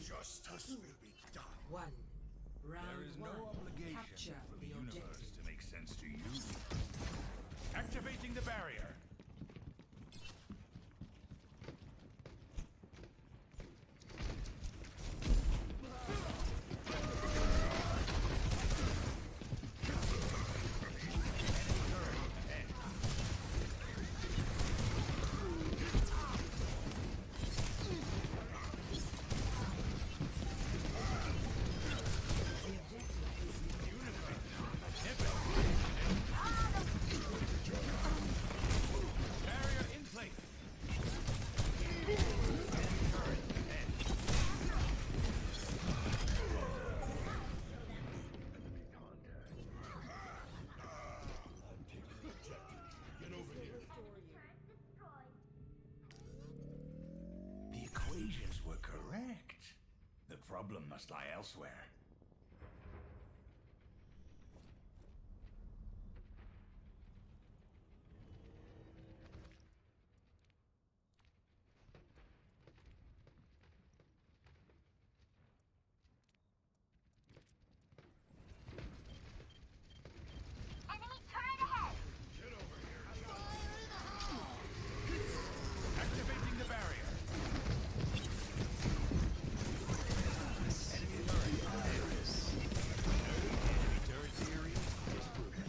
Justice will be done. One. There Round is one. no obligation Capture for the the universe objective. to make sense to you. Activating the barrier. Barrier in place. The equations were correct. The problem must lie elsewhere. Enemy turret ahead! Activating the barrier. Enemy turret theory disproven.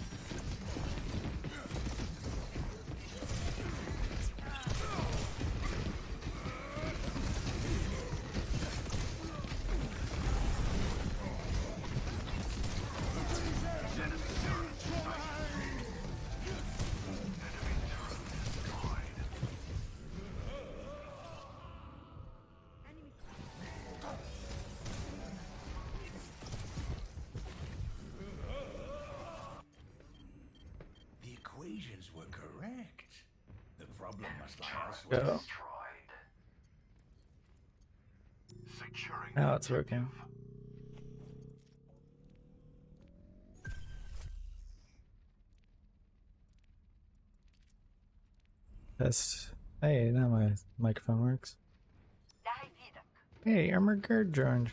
The equations were correct. The problem must lie elsewhere. Go. Securing Now it's working. Test. Hey, now my microphone works. Dahay vidak. Hey, armor guard joined.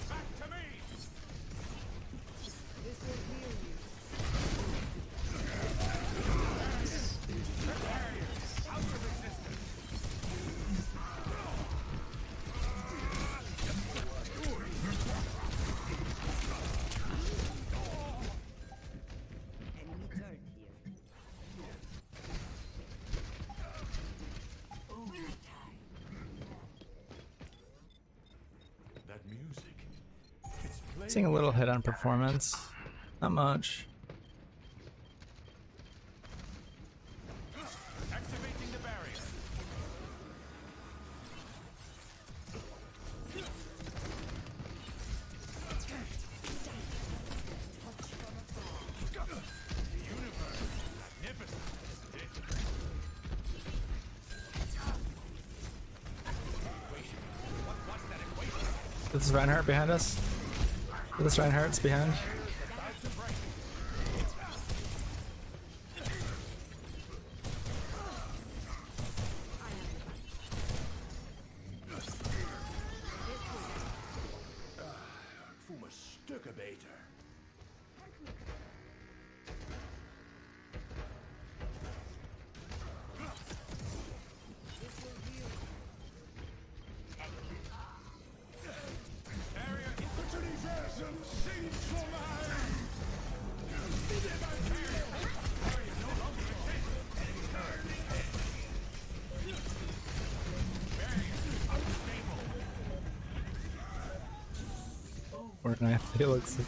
Back to me! Out of existence! Enemy turret here. That music. It's playing. Seeing a little hit on performance. Not much. Activating the barrier. The universe. Magnificent, isn't it? Equation. What's that equation? This is Reinhardt behind us. This Reinhardt's behind. About to break. From a Stuckabator. Barrier in Fortnite. It looks like.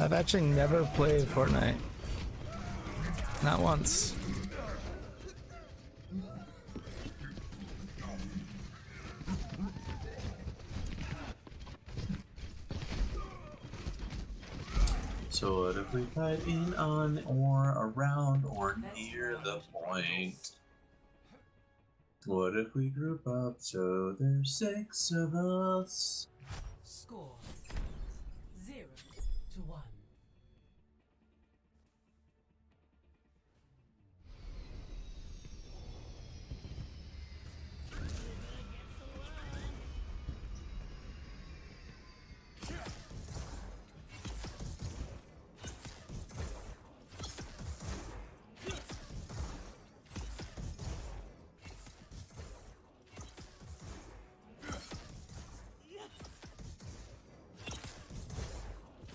I've actually never played Fortnite. Not once. So what if we fight in, on, or around, or near the point? What if we group up so there's 6 of us? Score 0-1.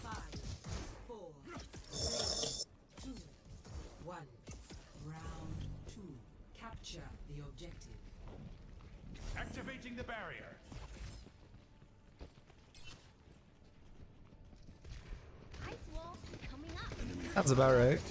Five, 4, 3, 2, 1. Round 2. Capture the objective. Activating the barrier. Ice wall coming up. That's about right.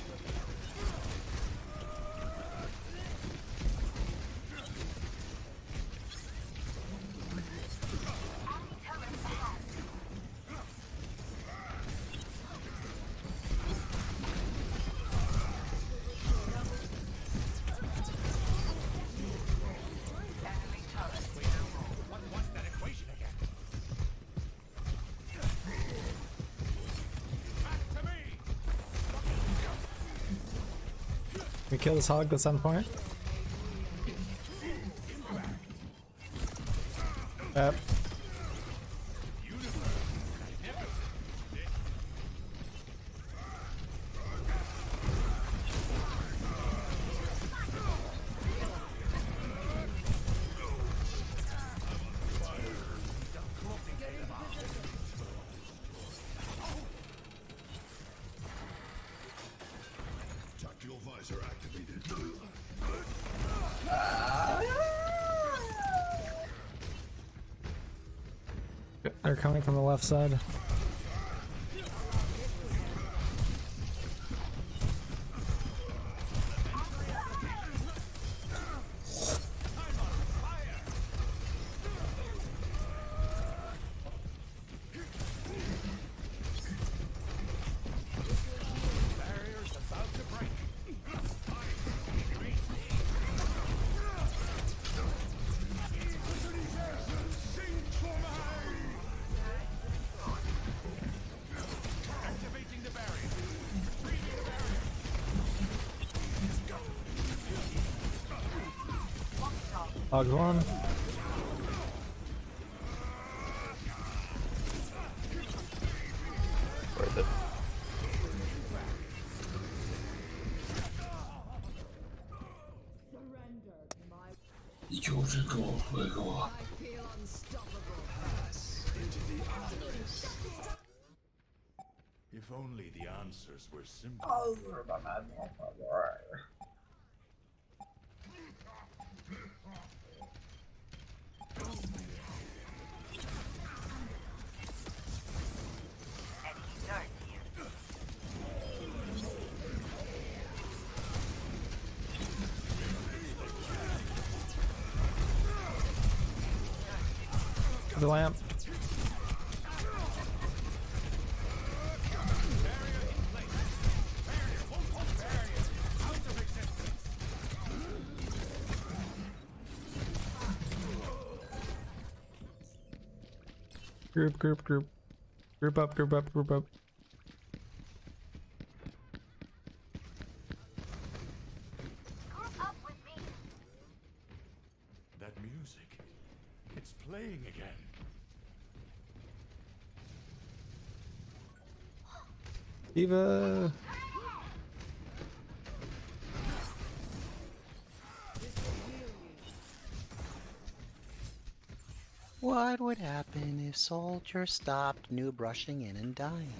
What's that equation again? Back to me. We kill this hog at some point. Yep. Tactical visor activated. They're coming from the left side. Barrier's about to break. Activating the barrier. Reading the barrier. Hog's one. Worth it. If only the answers were simple. Enemy turret here. The lamp. Group. Group up. Group up with me. That music. It's playing again. Eva. What would happen if soldiers stopped noob rushing in and dying?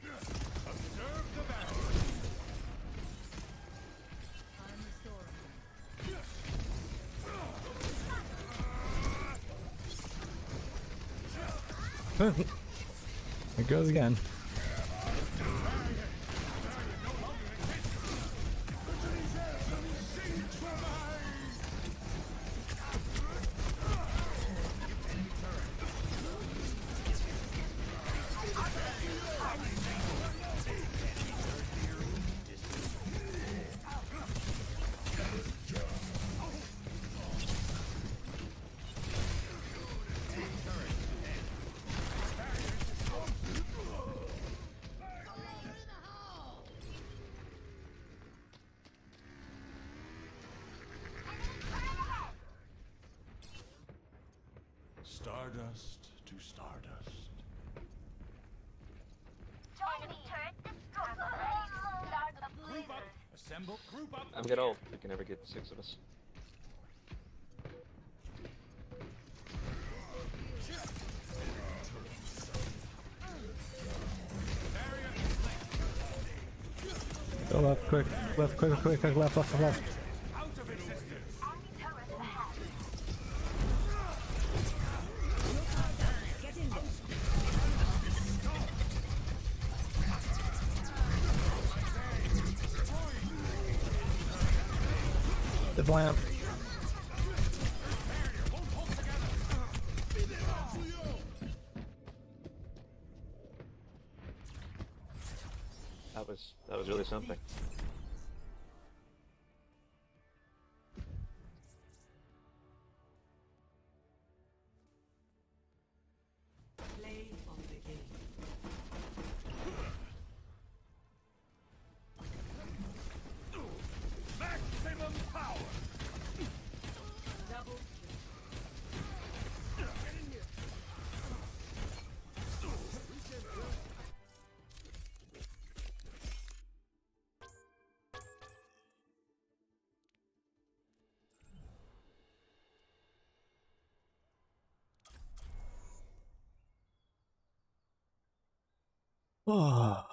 Observe the battle. It goes again. stardust to stardust. Enemy turret destroyed. Start the blizzard. Assemble, group up. I'm getting old. We can never get 6 of us. Go left, quick. Left, quick, quick, quick, left, left, left. Out of existence. Enemy turret ahead. The lamp. That was really something. Play of the game. Maximum power. Double Oh.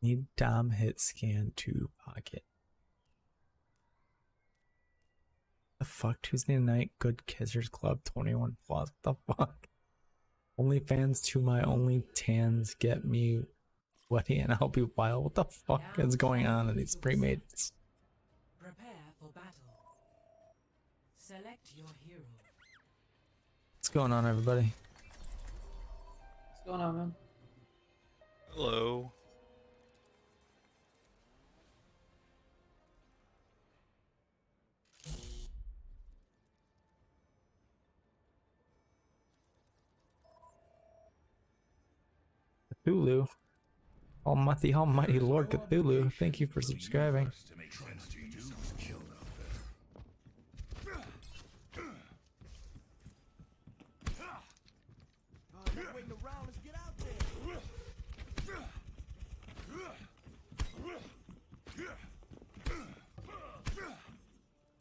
Need Dom hit scan to pocket. The fuck? Tuesday night, Good Kissers Club 21 plus. The fuck? OnlyFans to my only tans get me sweaty and I'll be wild. What the fuck is going on in these pre-mates? prepare for battle. Select your hero. What's going on, everybody? What's going on, man? Hello. Cthulhu. Almighty Lord Cthulhu. Thank you for subscribing. To make sense to you. Killed out there.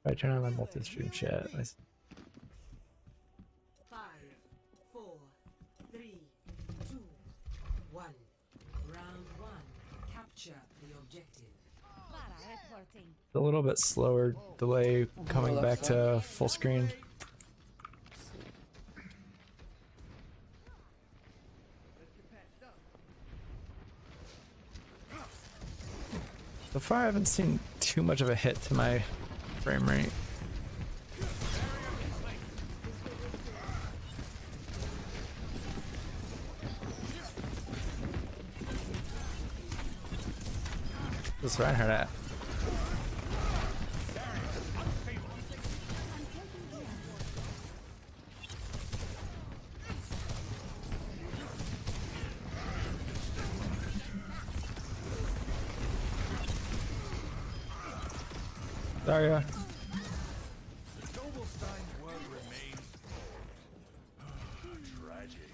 I turn on my multi-stream chat. 5, 4, 3, 2, 1. Round 1. Capture the objective. A little bit slower delay coming back to full screen. So far, I haven't seen too much of a hit to my frame rate. Where's Reinhardt at? Zarya. Nobelstein's world remains tragic.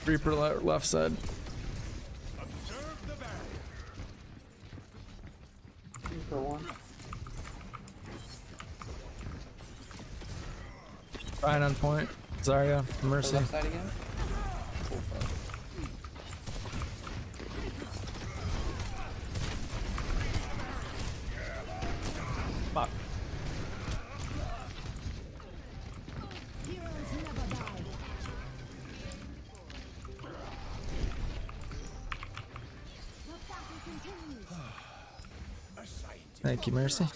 Reaper left side. Observe the barrier. 2 for 1. Ryan on point. Zarya. Mercy. Left side again. Fuck. Thank you, Mercy.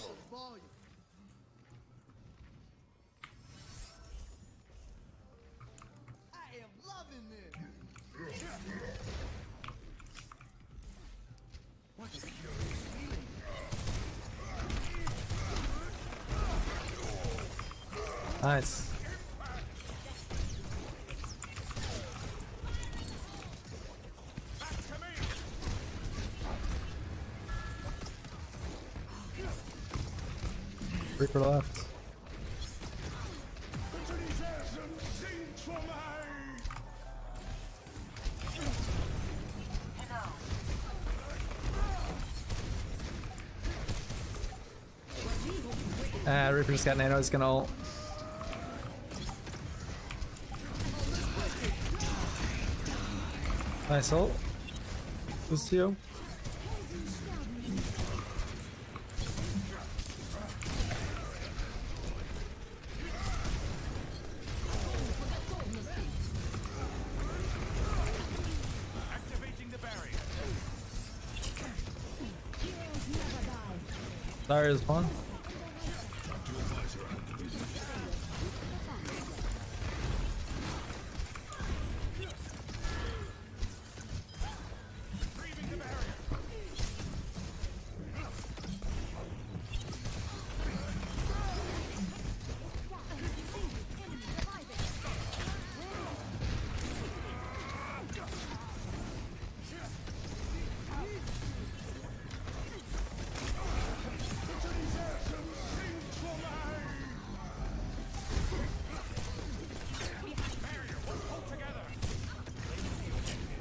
Nice. Reaper left. Reaper just got nano, he's gonna ult. Nice ult. Lucio. Zarya's one.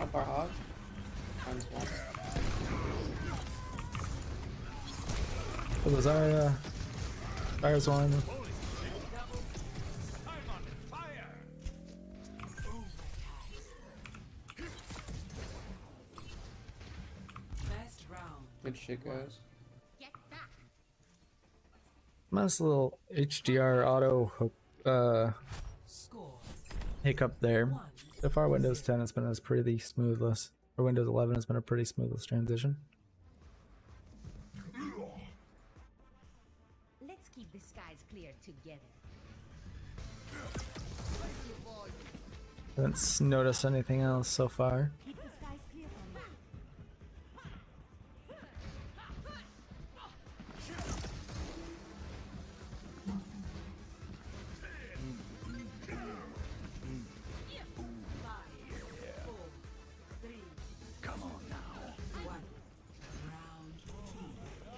Up our hog. Times one. For the Zarya. Zarya's one. First round. Good shit, guys. Nice little HDR auto Score hiccup there. 1. So far, Windows 10 has been a pretty smoothless, or Windows 11 has been a pretty smoothless transition. Let's keep the skies clear together. Haven't noticed anything else so far. Keep the skies clear for me. Come on now. 1. Round 2.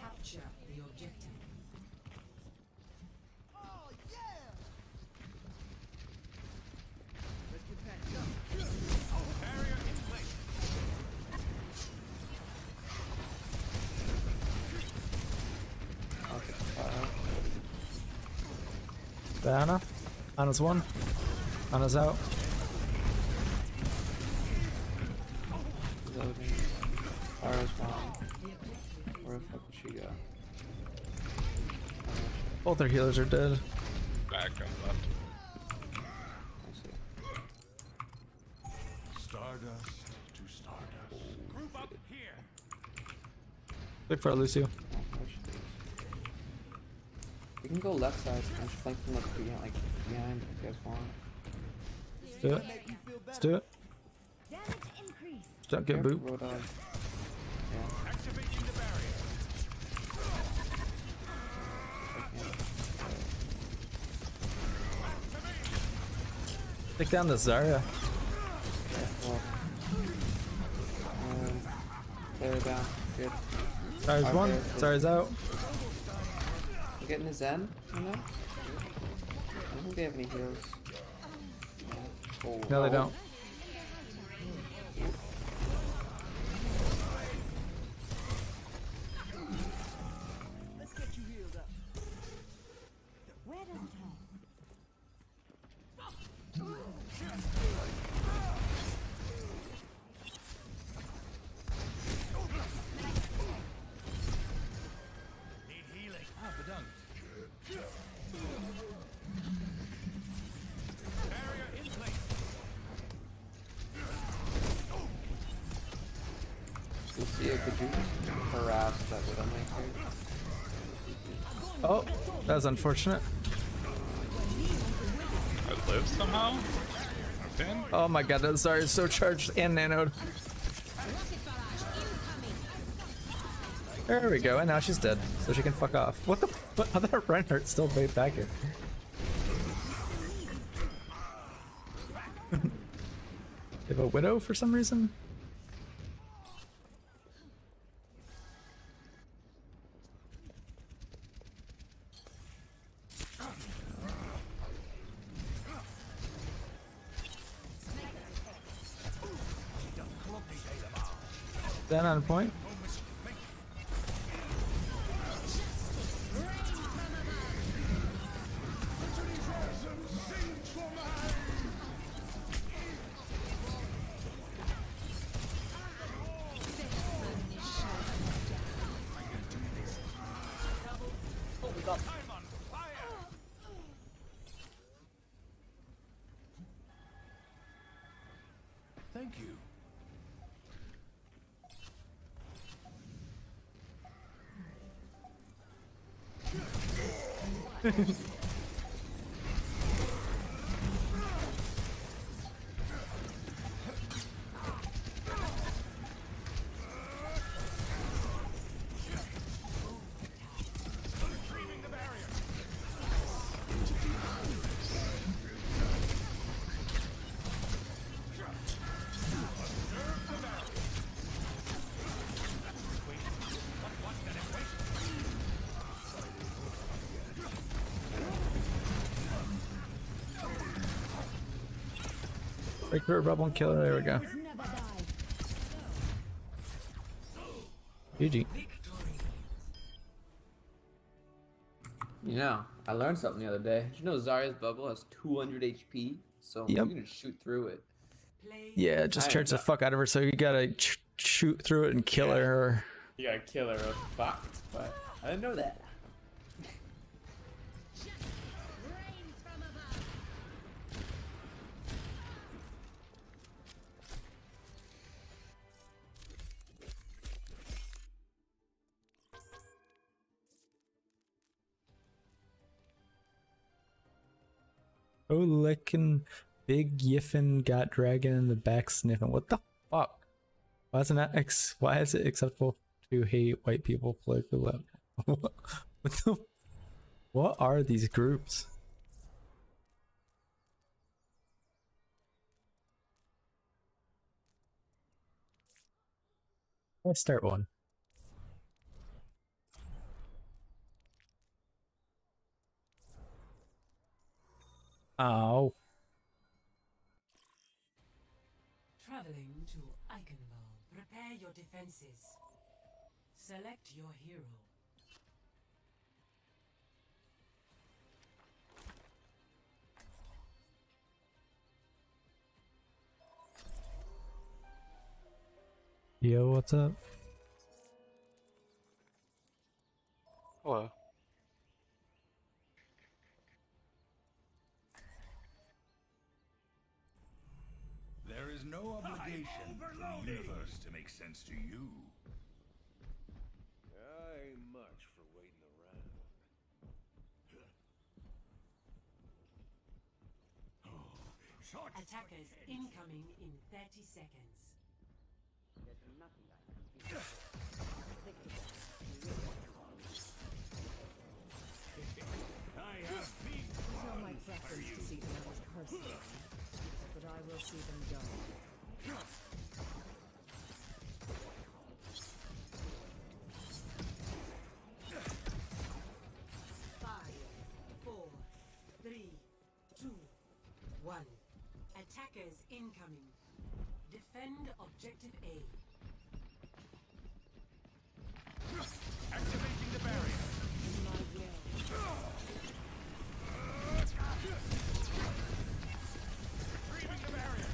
Capture the objective. Diana. Anna's one. Anna's out. Loading. Ara's one. Where the fuck did she go? Both their healers are dead. Back on left. I see. Stardust to stardust. Group up here. Wait for Lucio. Oh, there she is. We can go left side and flank from behind if you guys want. Let's do it. Let's do it. Damage increase. Just don't get booped. Road on. Yeah. Activating the barrier. Take down the Zarya. Well, they're down. Good. Zarya's one. Zarya's out. We're getting a Zen, you know? I don't think they have any heals. Oh, No, they don't. Where does it hurt? Need healing. Ah, bedunk. Barrier in place. Lucia, could you just harass that Widowmaker? Oh, that was unfortunate. I live somehow? Okay. Oh my god, that Zarya's so charged and nanoed. There we go, and now she's dead, so she can fuck off. What the? How that Reinhardt still back here? They have a widow for some reason. Is that on point? Thank you. Breaker, rebel, and killer. There we go. GG. You know, I learned something the other day. Did you know Zarya's bubble has 200 HP? So Yep. you can just shoot through it. Yeah, just charge the fuck out of her. So you gotta shoot through it and kill her. You gotta kill her or fucked, but I didn't know that. Oh, licking big yiffin got dragon in the back sniffing. What the fuck? Why isn't that why is it acceptable to hate white people politically? What are these groups? Let's start one. Ow. Traveling to Eichenwald. Prepare your defenses. Select your hero. Yo, what's up? Hello. There is no obligation for the universe to make sense to you. I ain't much for waiting around. Attackers incoming in 30 seconds. It's not my preference to see them as personal, but I will see them go. 5, 4, 3, 2, 1. Attackers incoming. Defend objective A. Activating the barrier. In my will. Retrieving the barrier.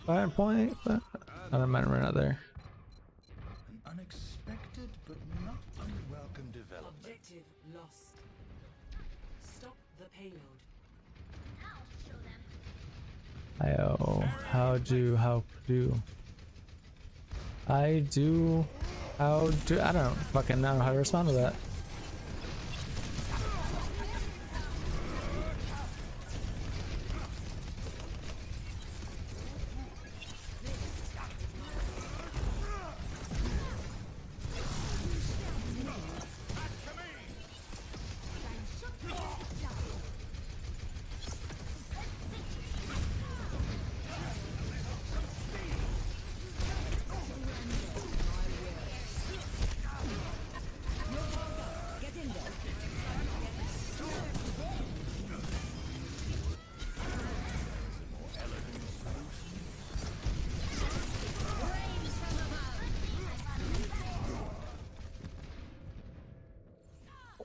Fire point, but I don't mind running out there. unexpected but not unwelcome development. Objective lost. Stop the payload. How do I don't fucking know how to respond to that.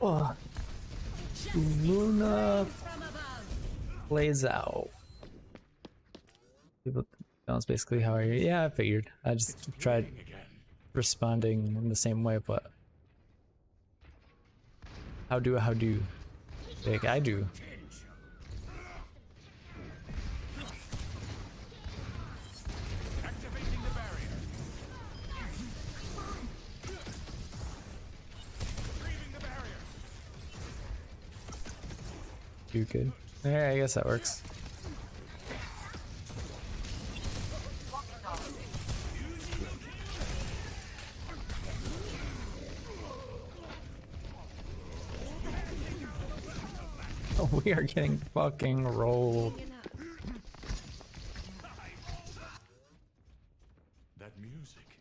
Oh. Luna plays out. People, that's basically how I. Yeah, I figured. I just tried responding in the same way, but how do like I do. You good? Yeah, I guess that works. Oh, we are getting fucking rolled. That music,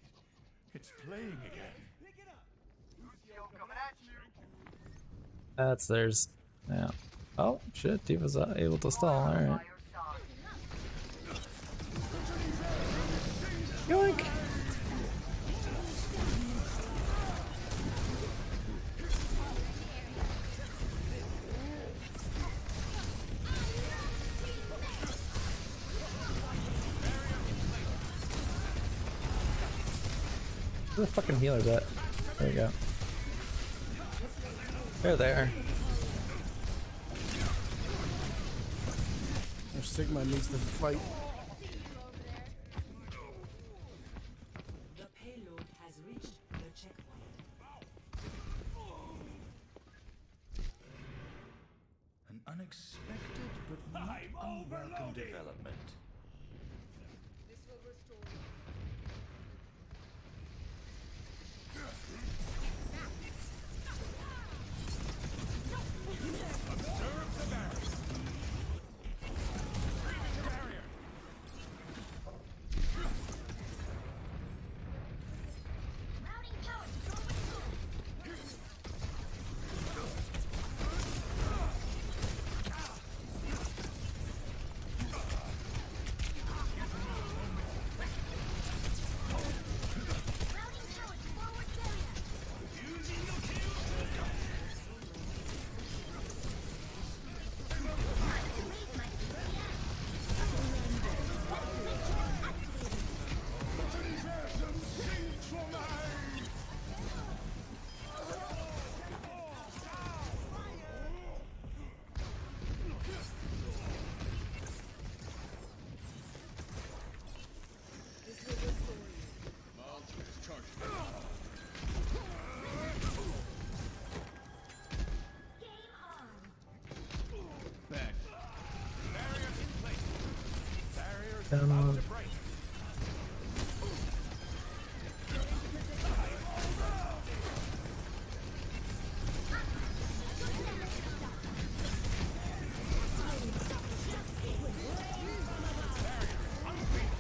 it's playing again. That's theirs. Yeah. Oh shit, D.Va's able to stall. Alright. Yoink! Where the fucking healer's at? There we go. They're there. Sigma needs to fight. The payload has reached the checkpoint. An unexpected but not unwelcome development.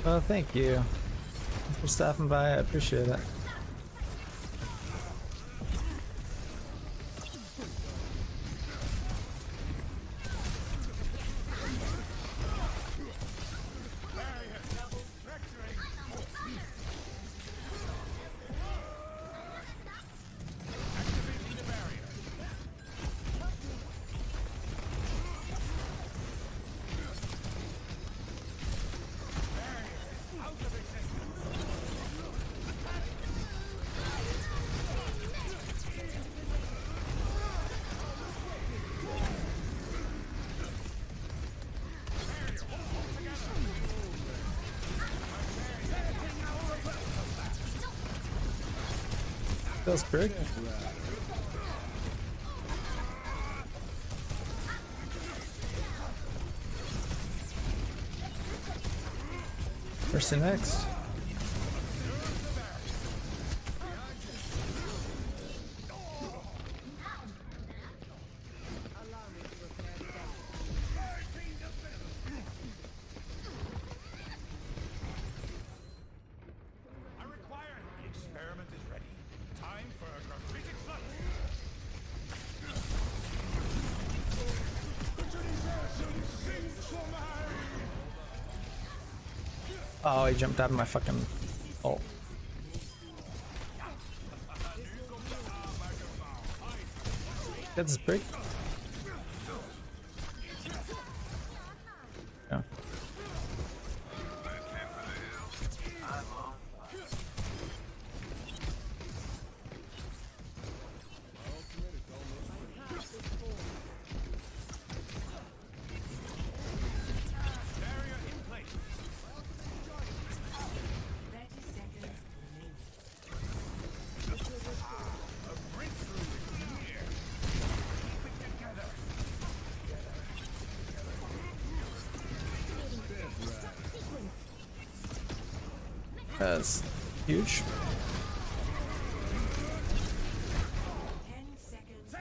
Well, thank you. Thanks for stopping by. I appreciate it. Feels big. Where's the next? The experiment is ready. Time for a gravitic flush. Oh, he jumped out of my fucking ult. Get this break. Yeah. Barrier in place. 30 seconds remaining. A breakthrough is near. Keep it together. That's huge. 10 seconds.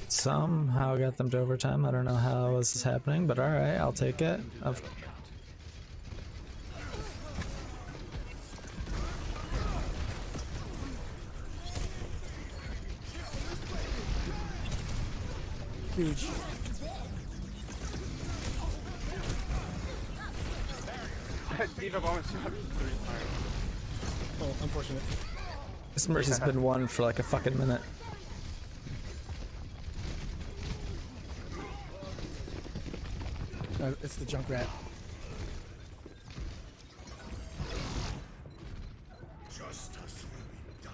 Somehow got them to overtime. I don't know how this is happening, but alright, I'll take it. Huge. D.Va bonus 3 Oh, unfortunate. This Mercy's been won for like a fucking minute. It's the Junkrat. Justice will be done.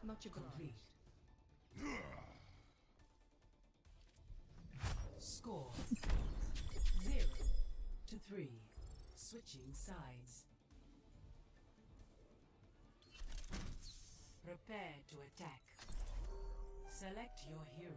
Much complete. Score 0-3. Switching sides. Prepare to attack. Select your hero.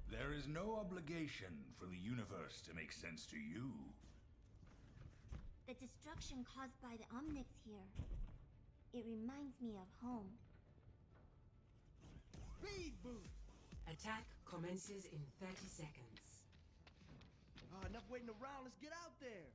There is no obligation for the universe to make sense to you. The destruction caused by the Omnics here. It reminds me of home. Speed boost. Attack commences in 30 seconds. Enough waiting around. Let's get out there.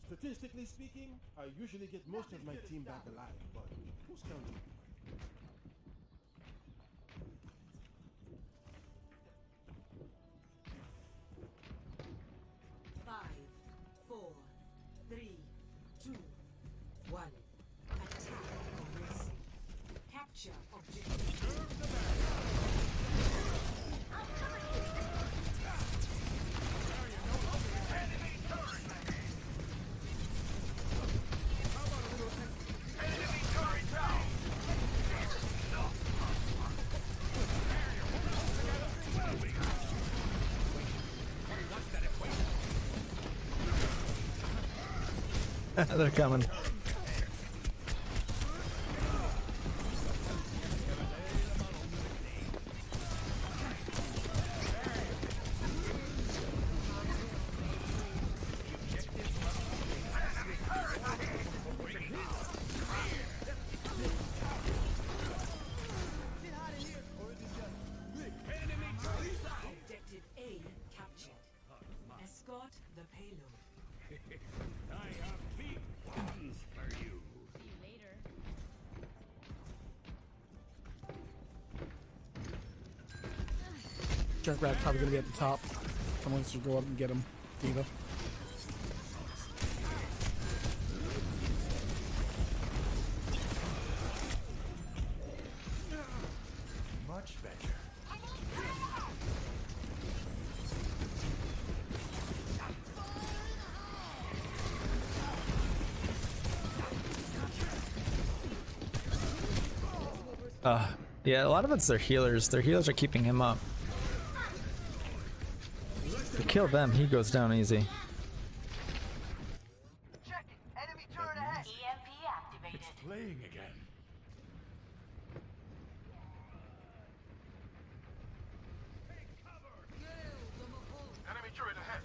Statistically speaking, I usually get most of my team back alive, but who's counting? Five, 4, 3, 2, 1. Attack commencing. Capture objective. They're coming. Objective A captured. Escort the payload. I have beat. Junkrat's probably gonna be at the top. Someone should go up and get him. D.Va. Much better. Yeah, a lot of it's their healers. Their healers are keeping him up. If you kill them, he goes down easy. It's playing again. Enemy turret ahead.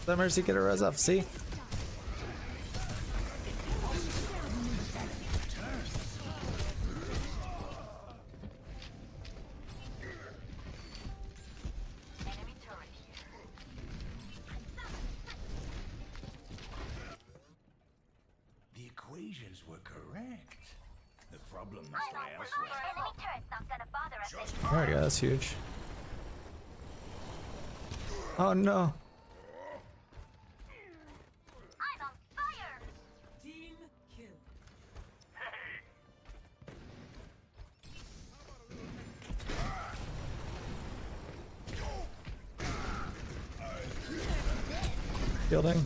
Let Mercy get a res up, see? The equations were correct. The problem must lie elsewhere. Alright, yeah, that's huge. Oh no. Team kill. Fielding.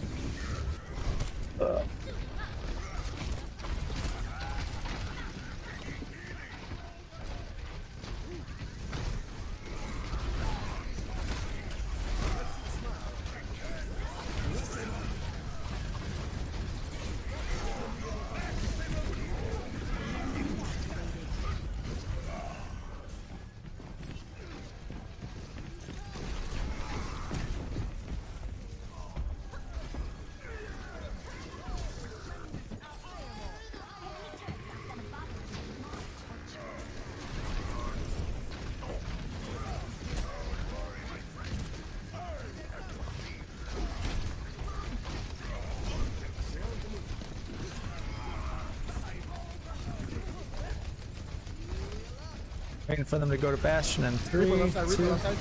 Waiting for them to go to Bastion in 3, Reaper left side, 2. Reaper left side.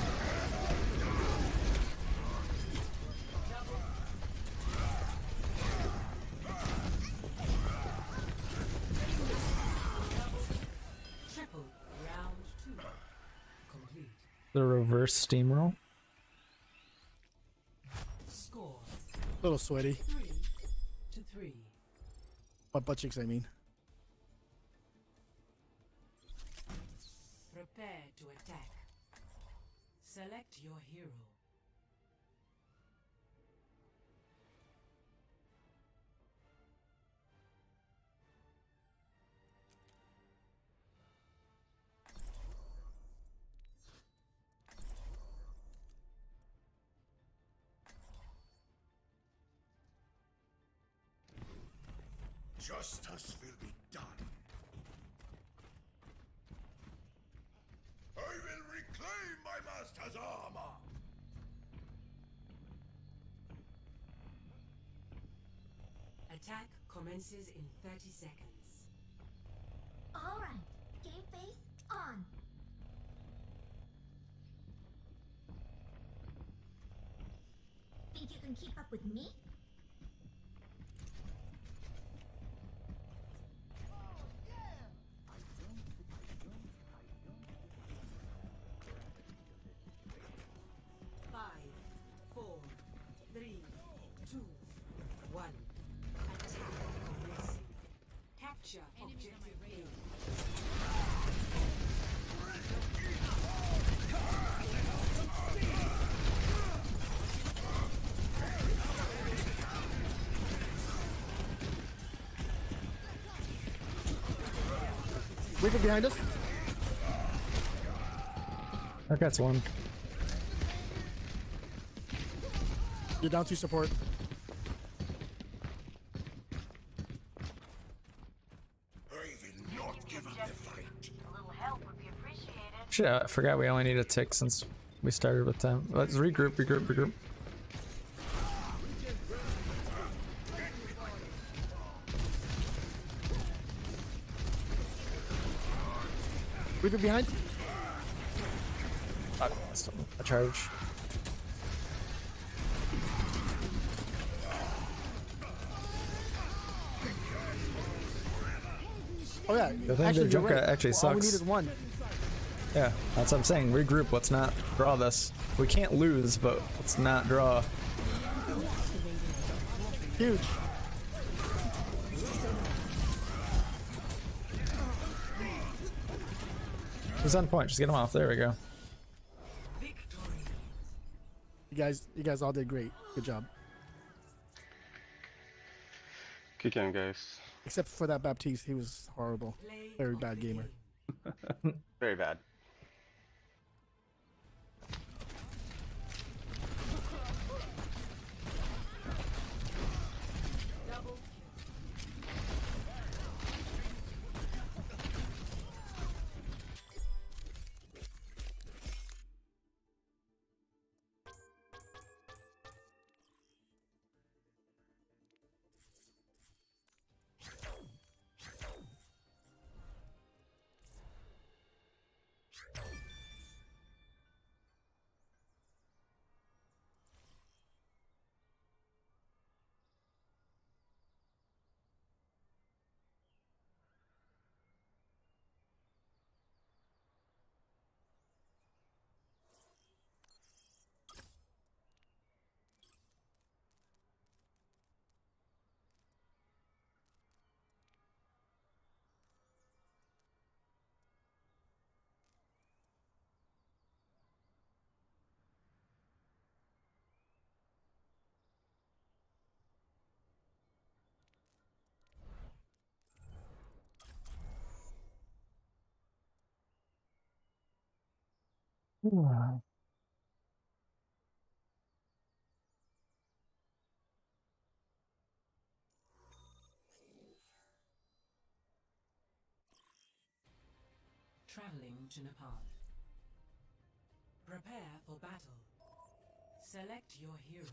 Triple round 2. Complete. The reverse steamroll. Score A little sweaty. 3-3. My butt cheeks, I mean. Prepare to attack. Select your hero. Justice will be done. I will reclaim my master's armor. Attack commences in 30 seconds. Alright, game face on. Think you can keep up with me? Five, 4, 3, 2, 1. Attack commencing. Capture objective A. Reaper behind us. That's one. You're down 2 support. Shit, I forgot we only need a tick since we started with them. Let's regroup. Reaper behind. A charge. Oh yeah. The thing the you're Junker right. actually All we sucks. need is 1. Yeah, that's what I'm saying. Regroup. Let's not draw this. We can't lose, but let's not draw. Huge. Who's on point? Just get him off. There we go. You guys all did great. Good job. Good game, guys. Except for that Baptiste, he was horrible. Very bad gamer. Very bad. Traveling to Nepal. Prepare for battle. Select your hero.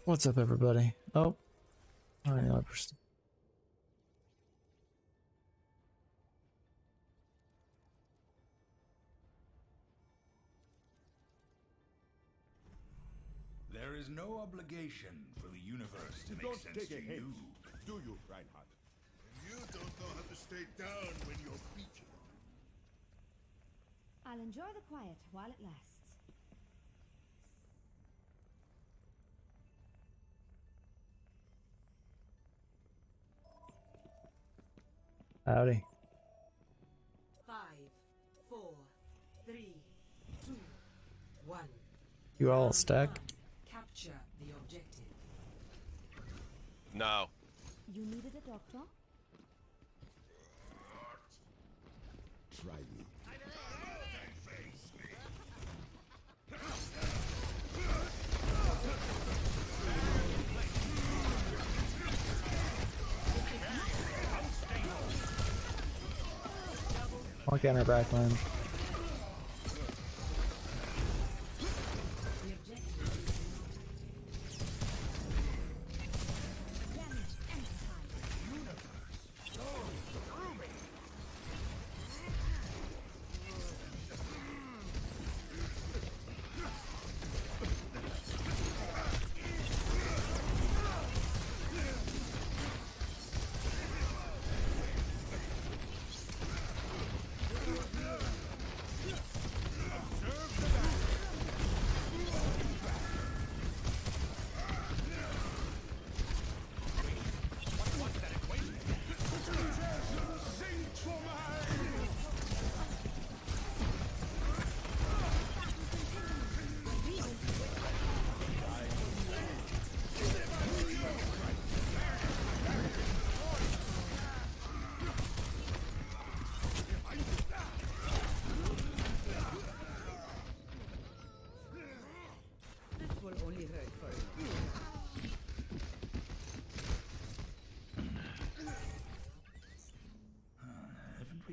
What's up, everybody? Oh, I know. There is no obligation for the universe to make sense to you. Do you, Reinhardt? You don't know how to stay down when you're beaten. I'll enjoy the quiet while it lasts. Howdy. 5, 4, 3, 2, 1. You all stack? Capture the objective. No. You needed a doctor? Try me. Walk down our back line.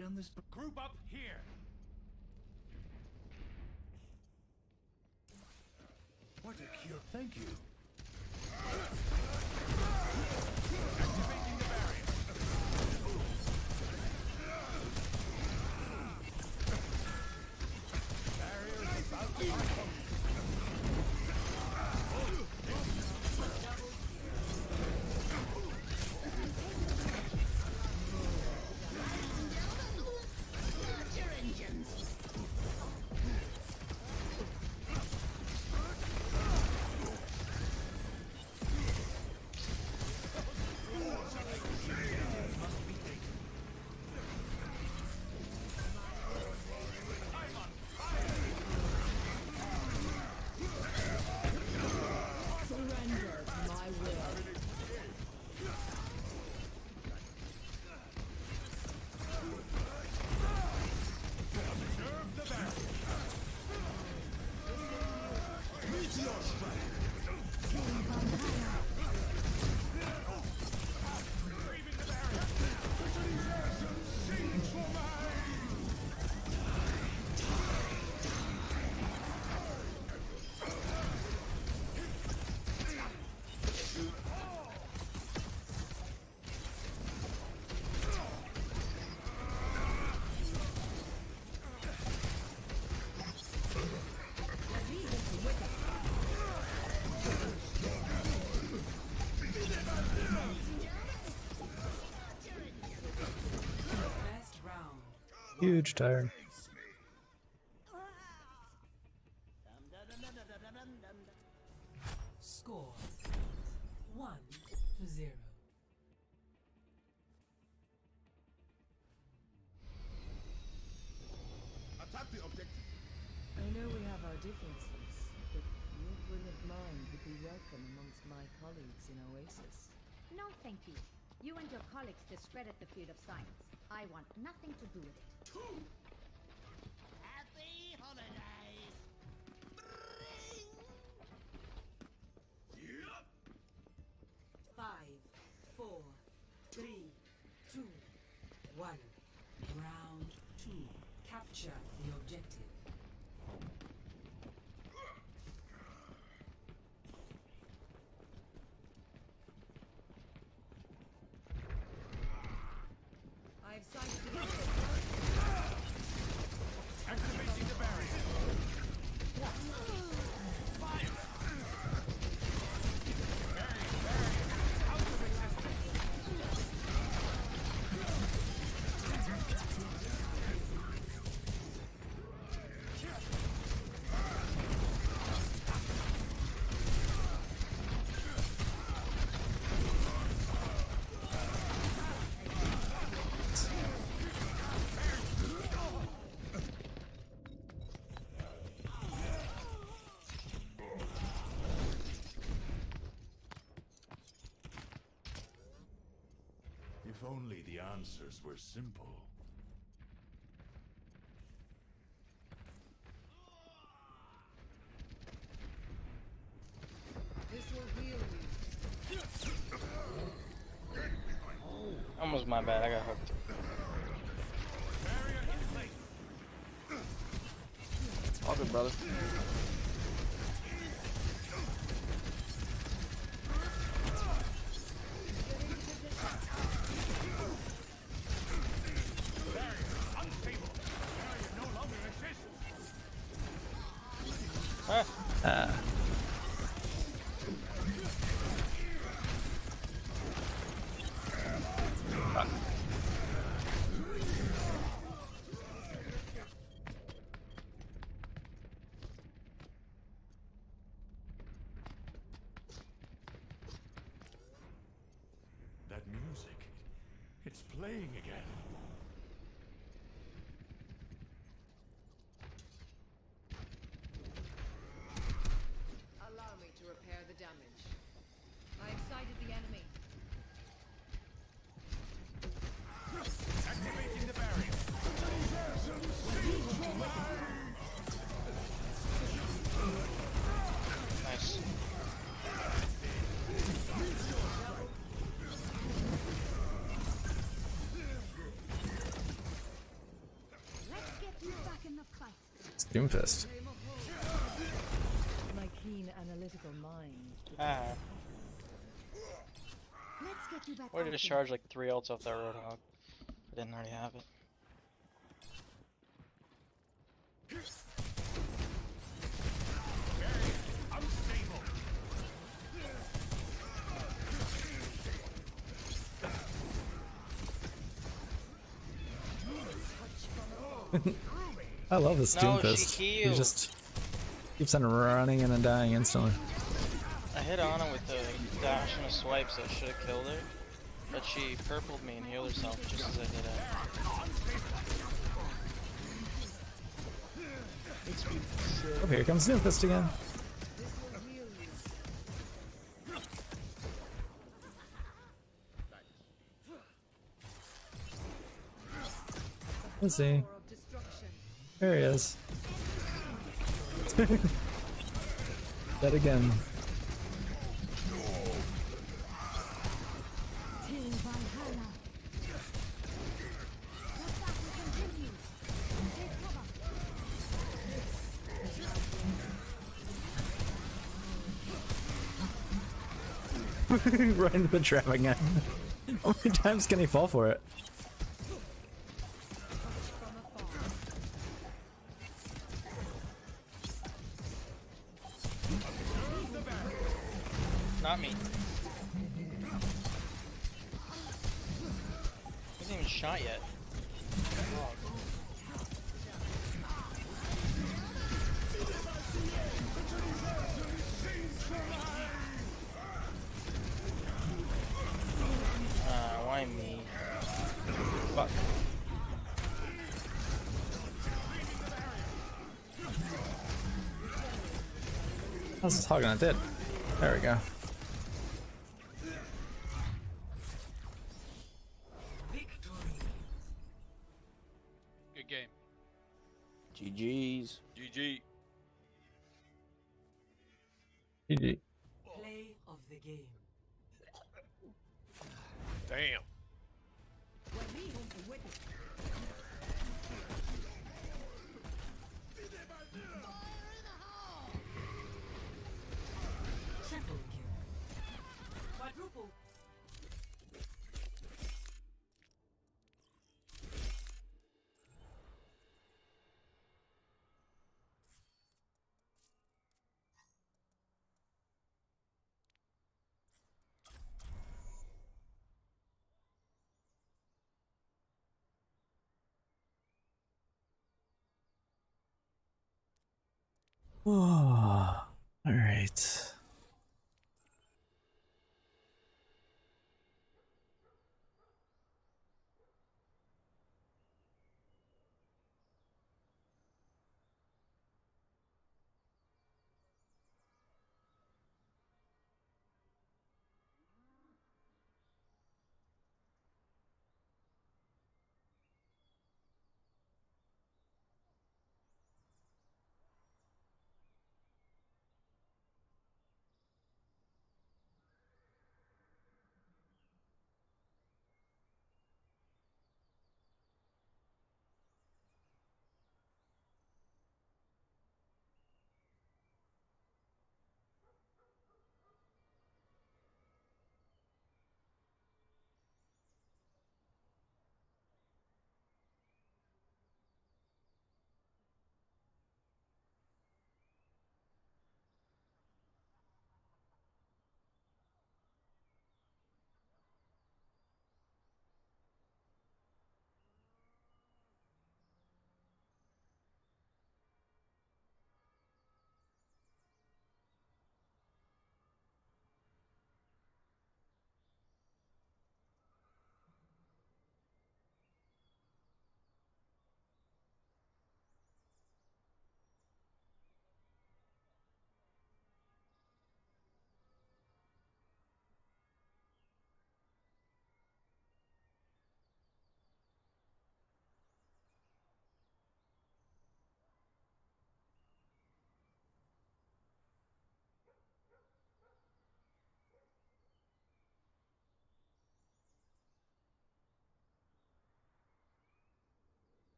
done this? Group up here. What a cure! Thank you. Activating the barrier. Barrier is about to unfold. Surrender to my will. Observe the barrier. Retrieving the barrier. Siege for Best round. Huge tire. Score 1-0. Attack the objective. I know we have our differences, but your brilliant mind would be welcome amongst my colleagues in Oasis. No, thank you. You and your colleagues discredit the field of science. I want nothing to do with it. Happy holidays. Yep. 5, 4, 3, 2, 1. Round 2. Capture the objective. I've sighted the activating the barrier. If only the answers were simple. This will heal you. Almost my bad, I got hooked. Barrier in place. All good, brother. That music, it's playing again. Allow me to repair the damage. I've sighted the enemy. Activating the barrier. Nice. Doomfist. My keen analytical mind. Ah. Let's get you back Why did it out charge like 3 ults off that Roadhog? I didn't already have it. I love this No, Doomfist. she He healed. just keeps on running and then dying instantly. I hit on it with the dash and a swipe, so it should have killed her. But she purpled me and healed herself just as I did it. Oh, here comes Doomfist again. Let's see. There he is. Dead again. Right into the trap again. How many times can he fall for it? Not me. He hasn't even shot yet. Why me? Fuck. How's this hog gonna dead? There we go. Good game. GG's. GG. GG. Play of the game. Damn. Triple kill. Quadruple. All right.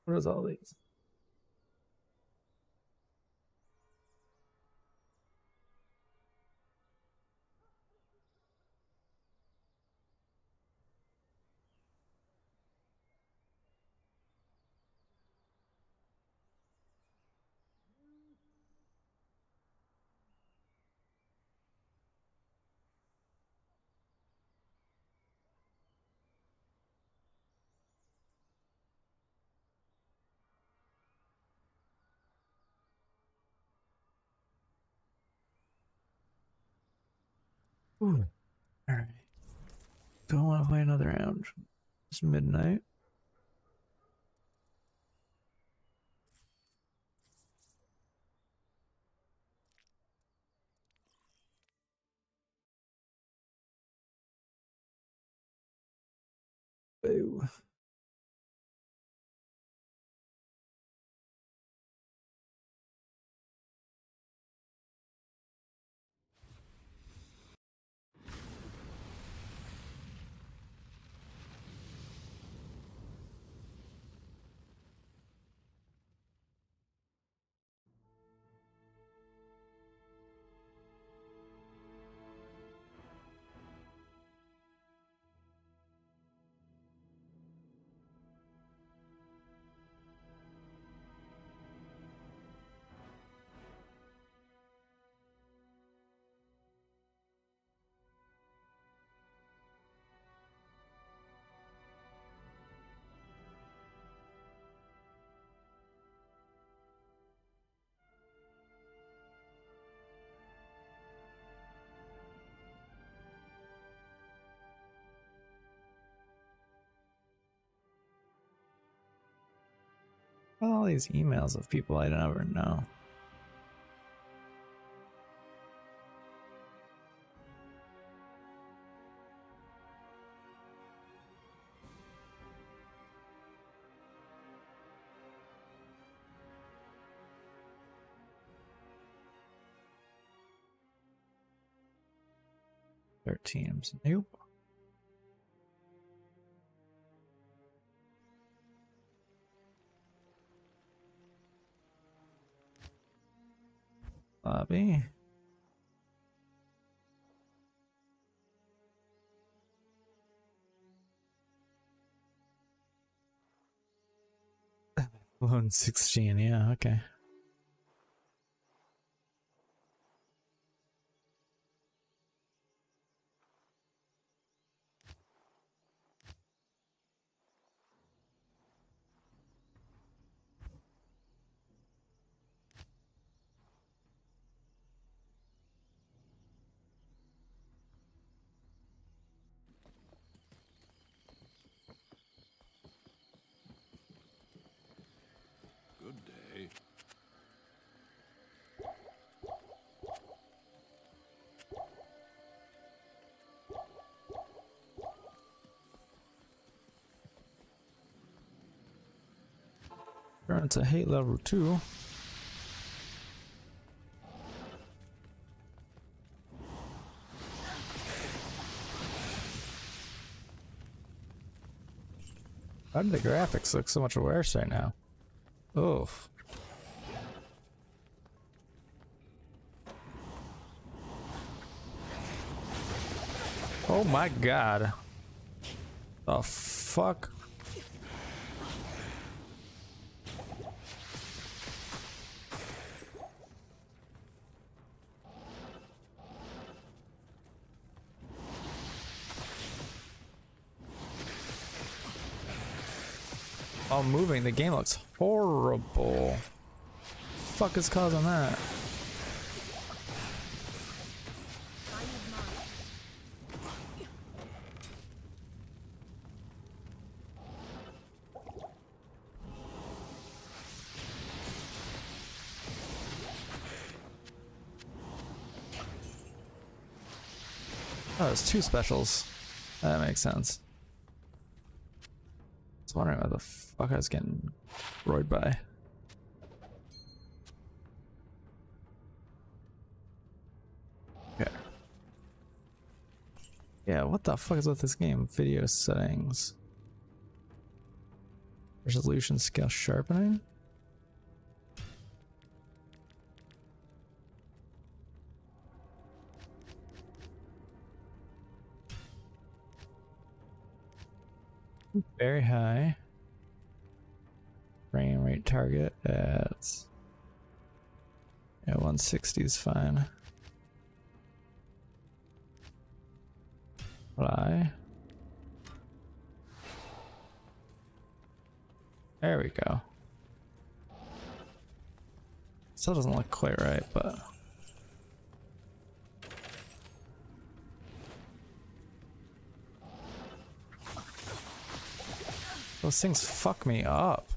What is all these? Ooh. Alright. Do I want to play another round? It's midnight. Boo. All these emails of people I never know. Their teams. Nope. Lobby. Lone 16, yeah, okay. Good day. Turn to hate level 2. Why do the graphics look so much worse right now? Oh. Oh my god. The fuck? All moving, the game looks horrible. Fuck is causing that? Oh, it's 2 specials. That makes sense. I was wondering what the fuck I was getting roid by. Okay. Yeah, what the fuck is with this game? Video settings. Resolution scale sharpening. Very high. Frame rate target at 160 is fine. Fly. There we go. Still doesn't look quite right, but those things fuck me up.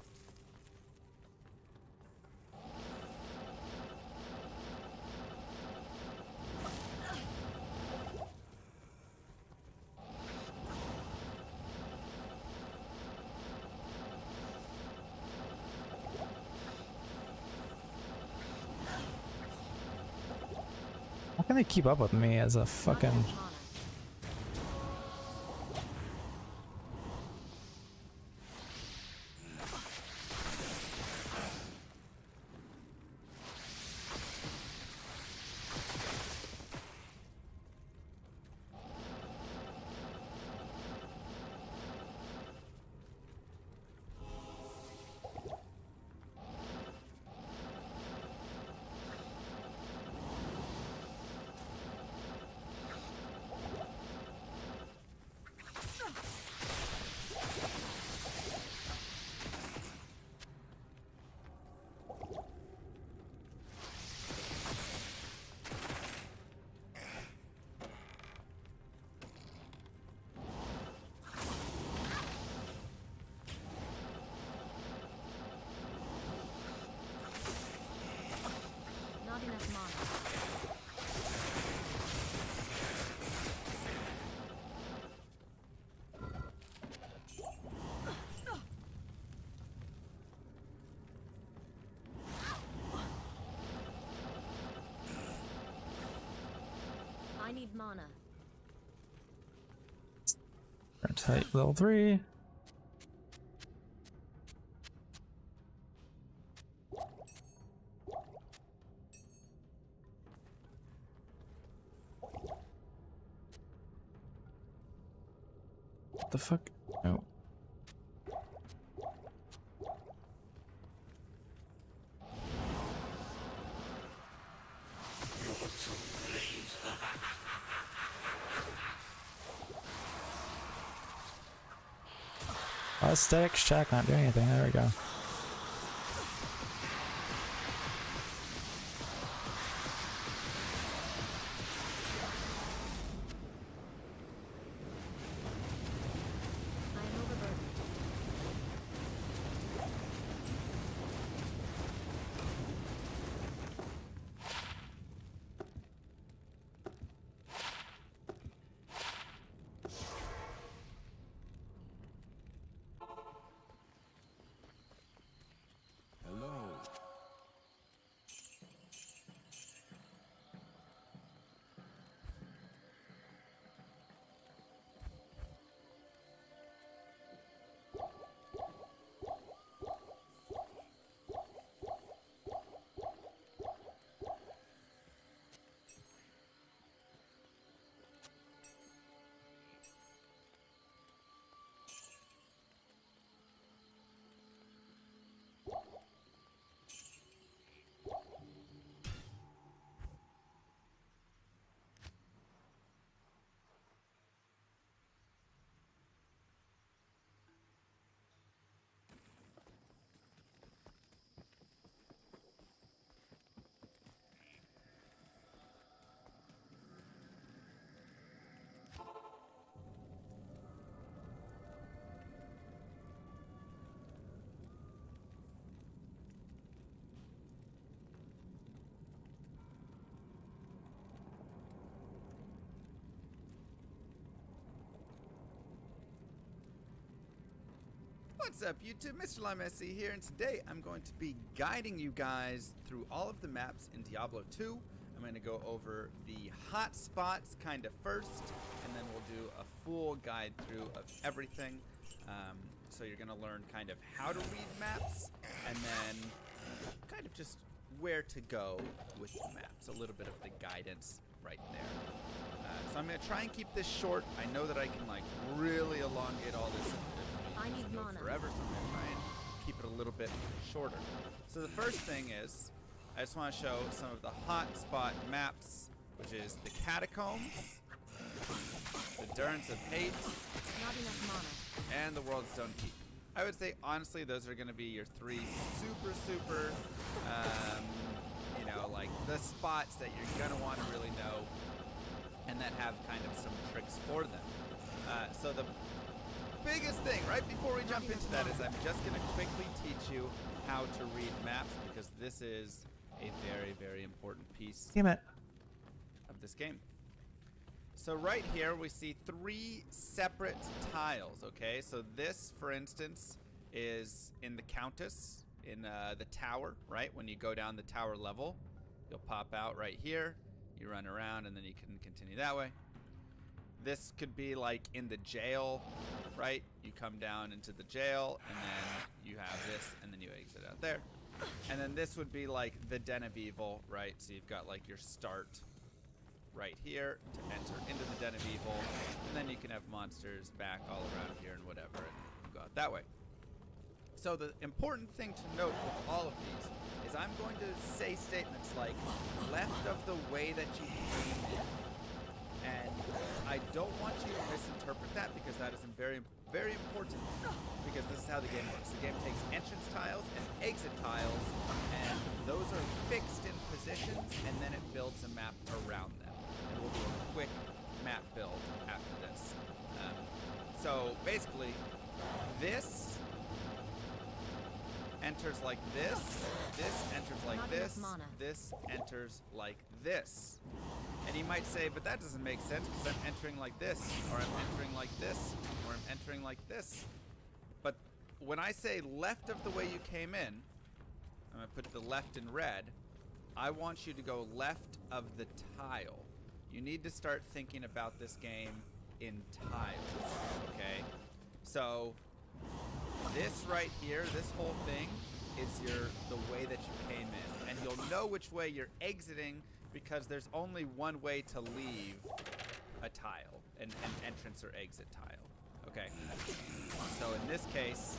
How can they keep up with me as a fucking... Not enough mana. I need mana. Type level 3. What the fuck? No. Static shack not doing anything. There we go. What's up YouTube, Mr. Limessi here, and today I'm going to be guiding you guys through all of the maps in Diablo 2. I'm going to go over the hot spots kind of first, and then we'll do a full guide through of everything. So you're going to learn kind of how to read maps and then kind of just where to go with the maps. A little bit of the guidance right there. So I'm going to try and keep this short. I know that I can like really elongate all this. I need go mana. forever, so I'm going to try and keep it a little bit shorter. So the first thing is, I just want to show some of the hotspot maps, which is the Catacombs, the Durance of Hate, Not enough mana. and the World's Stone Keep. I would say, honestly, those are going to be your three super, you know, like the spots that you're going to want to really know and that have kind of some tricks for them. So the biggest thing, right before we jump into that, is I'm just going to quickly teach you how to read maps, because this is a very, very important piece Damn it. of this game. So right here we see 3 separate tiles, okay? So this, for instance, is in the Countess, in the tower, right? When you go down the tower level, you'll pop out right here, you run around, and then you can continue that way. This could be like in the jail, right? You come down into the jail, and then you have this, and then you exit out there. And then this would be like the Den of Evil, right? So you've got like your start right here to enter into the Den of Evil, and then you can have monsters back all around here and whatever, and go out that way. So the important thing to note with all of these is I'm going to say statements like left of the way that you came in. And I don't want you to misinterpret that, because that is very, very important, because this is how the game works. The game takes entrance tiles and exit tiles, and those are fixed in positions, and then it builds a map around them. And we'll do a quick map build after this. So basically, this enters like this enters like Not this, enough mana. this enters like this. And you might say, but that doesn't make sense, because I'm entering like this, or I'm entering like this, or I'm entering like this. But when I say left of the way you came in, I'm going to put the left in red, I want you to go left of the tile. You need to start thinking about this game in tiles, okay? So this right here, this whole thing, is the way that you came in. And you'll know which way you're exiting, because there's only one way to leave a tile, an entrance or exit tile. Okay. So in this case,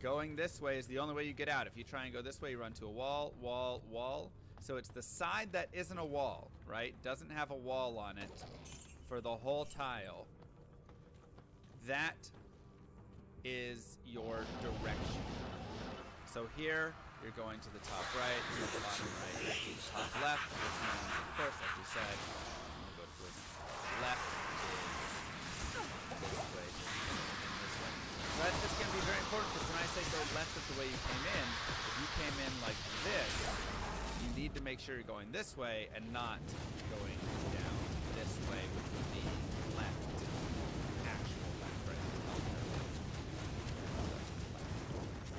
going this way is the only way you get out. If you try and go this way, you run to a wall, wall, wall. So it's the side that isn't a wall, right? Doesn't have a wall on it for the whole tile. That is your direction. So here, you're going to the top right, to the bottom right, to the top left, which means, of course, like we said, I'm going to go to the left is this way, this way. So that's just going to be very important, because when I say go left of the way you came in, if you came in like this, you need to make sure you're going this way and not going down this way, which would be left, actual left, right?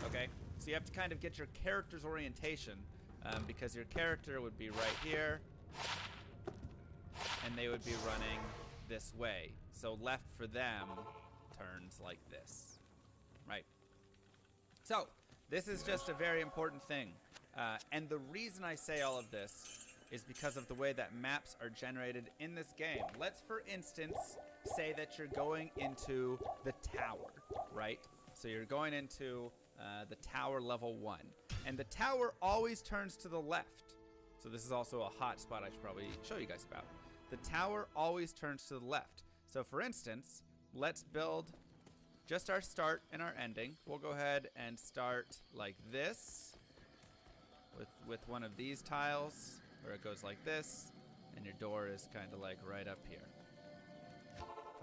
Okay? So you have to kind of get your character's orientation, because your character would be right here, and they would be running this way. So left for them turns like this, right? So this is just a very important thing. And the reason I say all of this is because of the way that maps are generated in this game. Let's, for instance, say that you're going into the tower, right? So you're going into the tower level 1. And the tower always turns to the left. So this is also a hot spot I should probably show you guys about. The tower always turns to the left. So for instance, let's build just our start and our ending. We'll go ahead and start like this with one of these tiles, where it goes like this, and your door is kind of like right up here.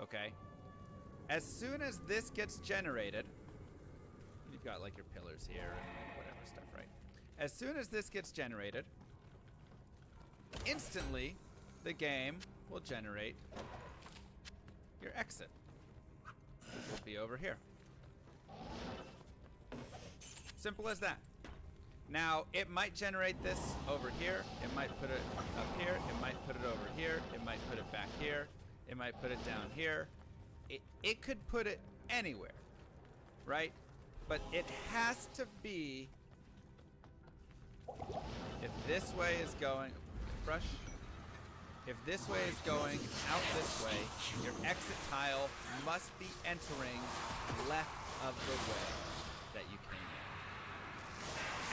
Okay? As soon as this gets generated, you've got like your pillars here and whatever stuff, right? As soon as this gets generated, instantly the game will generate your exit, which will be over here. Simple as that. Now, it might generate this over here, it might put it up here, it might put it over here, it might put it back here, it might put it down here. It could put it anywhere, right? But it has to be, if this way is going, brush. If this way is going out this way, your exit tile must be entering left of the way that you came in.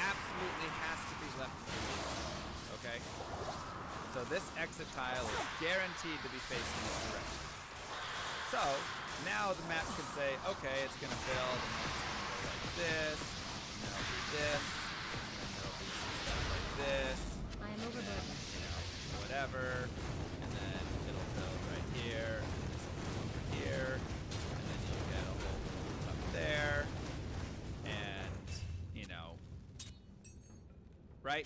Absolutely has to be left of the way. Okay? So this exit tile is guaranteed to be facing this direction. So now the map can say, okay, it's gonna build, and it's gonna go like this, and then it'll do this, and then there'll be some stuff like this. I am overburdened. You know, whatever, and then it'll build right here, and this will come over here, and then you get a whole loop up there, and you know, right?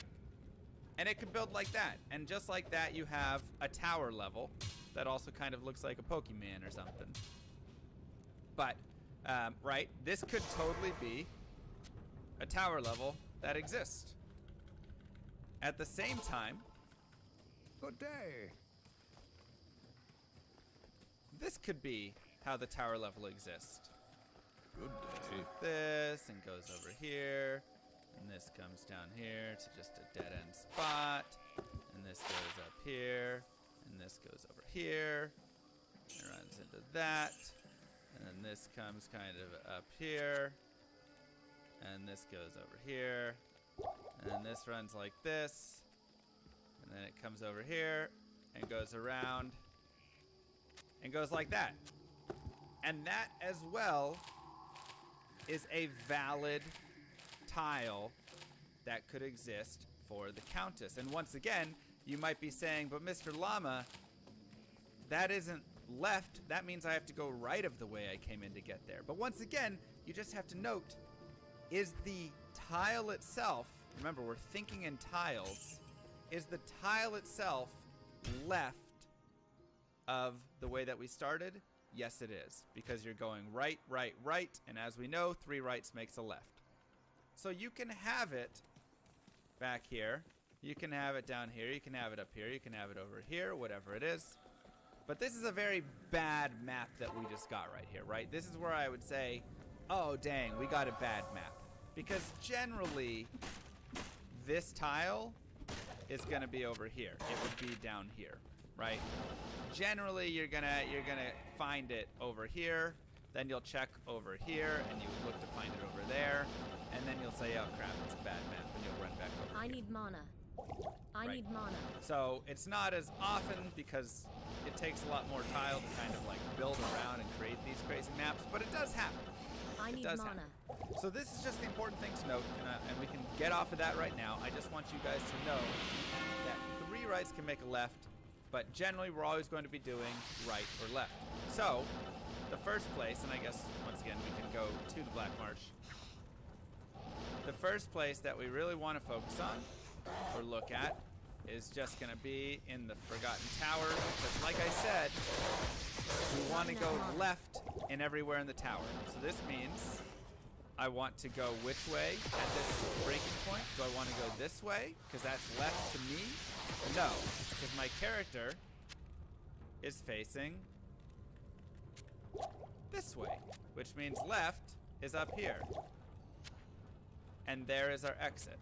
And it could build like that, and just like that, you have a tower level that also kind of looks like a Pokemon or something. But, right, this could totally be a tower level that exists. At the same time, Good day. this could be how the tower level exists. Good day. This, and goes over here, and this comes down here to just a dead end spot, and this goes up here, and this goes over here, and runs into that, and then this comes kind of up here, and this goes over here, and then this runs like this, and then it comes over here, and goes around, and goes like that. And that as well is a valid tile that could exist for the Countess. And once again, you might be saying, but Mr. Llama, that isn't left. That means I have to go right of the way I came in to get there. But once again, you just have to note, is the tile itself, remember we're thinking in tiles, is the tile itself left of the way that we started? Yes, it is, because you're going right, right, right, and as we know, 3 rights makes a left. So you can have it back here, you can have it down here, you can have it up here, you can have it over here, whatever it is. But this is a very bad map that we just got right here, right? This is where I would say, oh dang, we got a bad map. Because generally, this tile is gonna be over here. It would be down here, right? Generally, you're gonna find it over here, then you'll check over here, and you would look to find it over there, and then you'll say, oh crap, it's a bad map, and you'll run back over I here. need mana. I Right. need mana. So it's not as often because it takes a lot more tile to kind of like build around and create these crazy maps, but it does happen. I It need does mana. happen. So this is just the important thing to note, and we can get off of that right now. I just want you guys to know that 3 rights can make a left, but generally we're always going to be doing right or left. So the first place, and I guess once again we can go to the Black Marsh. The first place that we really want to focus on or look at is just going to be in the Forgotten Tower, because like I said, we want to go left in everywhere in the tower. So this means I want to go which way at this breaking point? Do I want to go this way because that's left to me? No, because my character is facing this way, which means left is up here. And there is our exit.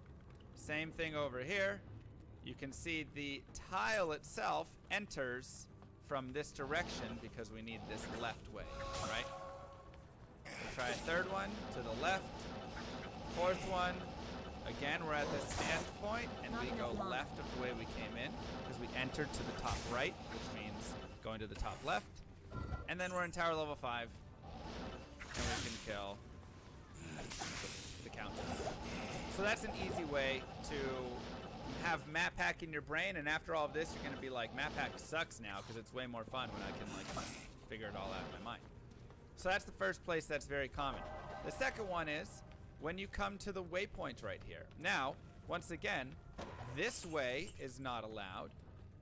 Same thing over here. You can see the tile itself enters from this direction because we need this left way, right? We'll try a third one to the left. 4th one. Again, we're at this stand point, and we go left of the way we came in because we entered to the top right, which means going to the top left. And then we're in tower level 5, and we can kill the Countess. So that's an easy way to have map hack in your brain, and after all of this, you're going to be like, map hack sucks now because it's way more fun when I can like figure it all out in my mind. So that's the first place that's very common. The second one is when you come to the waypoint right here. Now, once again, this way is not allowed,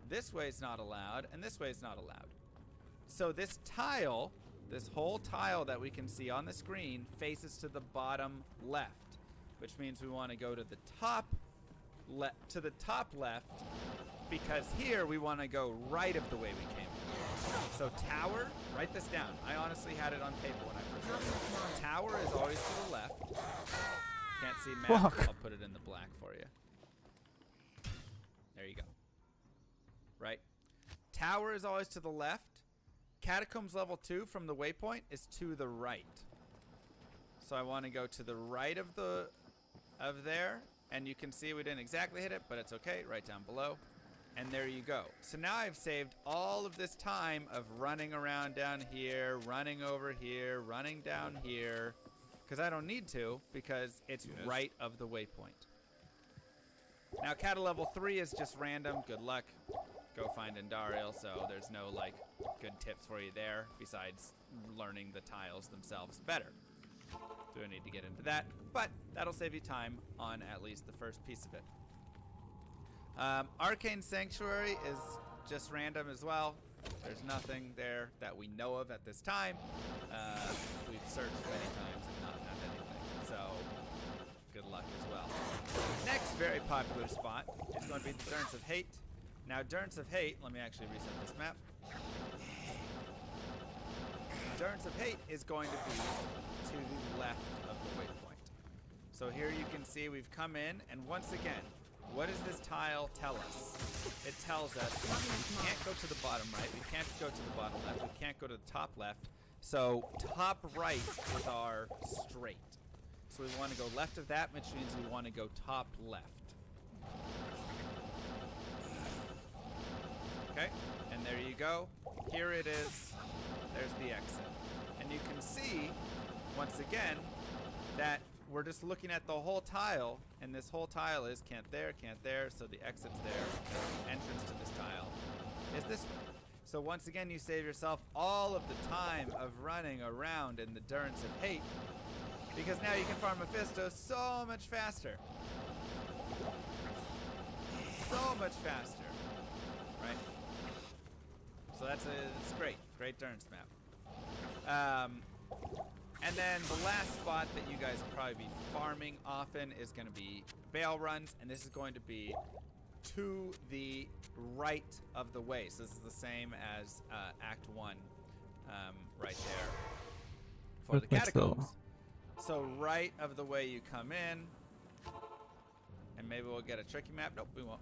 this way is not allowed, and this way is not allowed. So this tile, this whole tile that we can see on the screen faces to the bottom left, which means we want to go to the top left, because here we want to go right of the way we came. So tower, write this down. I honestly had it on paper when I first wrote it. Tower is always to the left. Can't see map, Fuck. I'll put it in the black for you. There you go. Right? Tower is always to the left. Catacombs level 2 from the waypoint is to the right. So I want to go to the right of there, and you can see we didn't exactly hit it, but it's okay, right down below. And there you go. So now I've saved all of this time of running around down here, running over here, running down here, because I don't need to, because it's right of the waypoint. Now Cata level 3 is just random. Good luck. Go find Andariel, so there's no like good tips for you there besides learning the tiles themselves better. So I need to get into that, but that'll save you time on at least the first piece of it. Arcane Sanctuary is just random as well. There's nothing there that we know of at this time. We've searched many times and not found anything, so good luck as well. Next very popular spot is going to be the Durance of Hate. Now Durance of Hate, let me actually reset this map. Durance of Hate is going to be to the left of the waypoint. So here you can see we've come in, and once again, what does this tile tell us? It tells us we can't go to the bottom right, we can't go to the bottom left, we can't go to the top left. So top right is our straight. So we want to go left of that, which means we want to go top left. Okay, and there you go. Here it is. There's the exit. And you can see, once again, that we're just looking at the whole tile, and this whole tile is can't there, so the exit's there. The entrance to this tile is this way. So once again, you save yourself all of the time of running around in the Durance of Hate, because now you can farm Mephisto so much faster. So much faster, right? So it's great. Great Durance map. And then the last spot that you guys will probably be farming often is going to be Bale Runs, and this is going to be to the right of the way. So this is the same as Act 1 right there for the Catacombs. So right of the way you come in, and maybe we'll get a tricky map. Nope, we won't.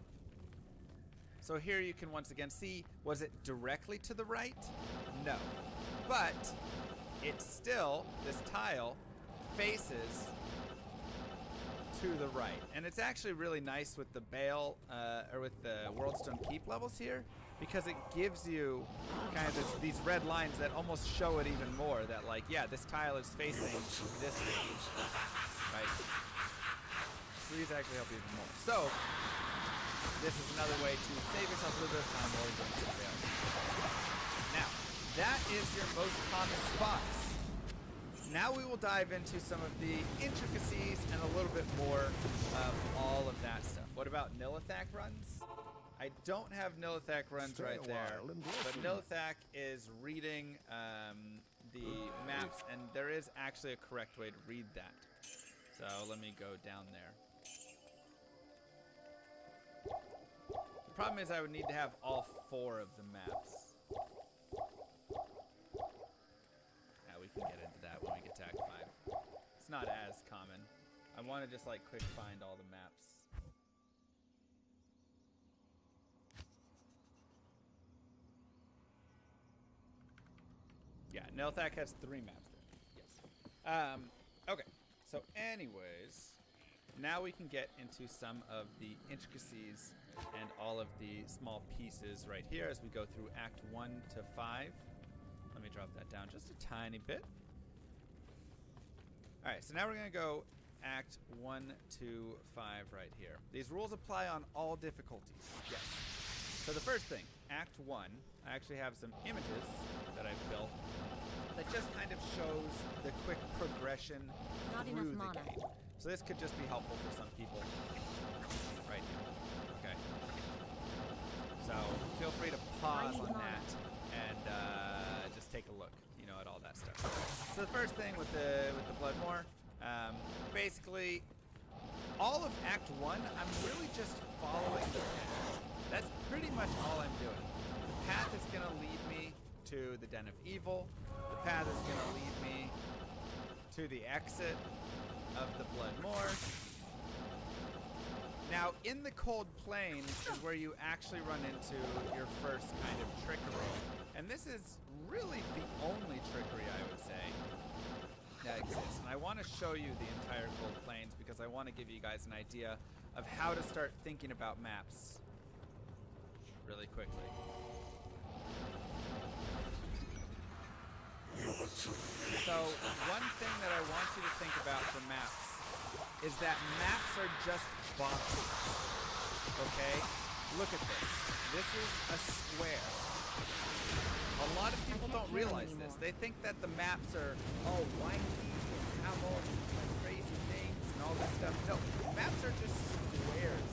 So here you can once again see, was it directly to the right? No. But it's still, this tile faces to the right. And it's actually really nice with the Bale, or with the Worldstone Keep levels here, because it gives you kind of these red lines that almost show it even more, that like, yeah, this tile is facing this way, right? So these actually help you even more. So, this is another way to save yourself a little bit of time while you're going to the Bale. Now, that is your most common spots. Now we will dive into some of the intricacies and a little bit more of all of that stuff. What about Nilithak runs? I don't have Nilithak runs right there, but Nilithak is reading the maps, and there is actually a correct way to read that. So let me go down there. The problem is I would need to have all 4 of the maps. We can get into that when we get to Act 5. It's not as common. I want to just like quick find all the maps. Yeah, Nilithak has 3 maps there. Yes. Okay. So anyways, now we can get into some of the intricacies and all of the small pieces right here as we go through Act 1 to 5. Let me drop that down just a tiny bit. All right, so now we're going to go Act 1 to 5 right here. These rules apply on all difficulties. Yes. So the first thing, Act 1, I actually have some images that I've built that just kind of shows the quick progression through the game. So this could just be helpful for some people right here. Okay. So feel free to pause on that and just take a look, you know, at all that stuff. So the first thing with the Bloodmoor, basically all of Act 1, I'm really just following the path. That's pretty much all I'm doing. The path is going to lead me to the Den of Evil. The path is going to lead me to the exit of the Bloodmoor. Now, in the Cold Plains is where you actually run into your first kind of trickery. And this is really the only trickery, I would say, that exists. And I want to show you the entire Cold Plains because I want to give you guys an idea of how to start thinking about maps really quickly. So, one thing that I want you to think about for maps is that maps are just boxes. Okay? Look at this. This is a square. A lot of people don't realize this. They think that the maps are all wacky and have all these crazy things and all this stuff. No, maps are just squares.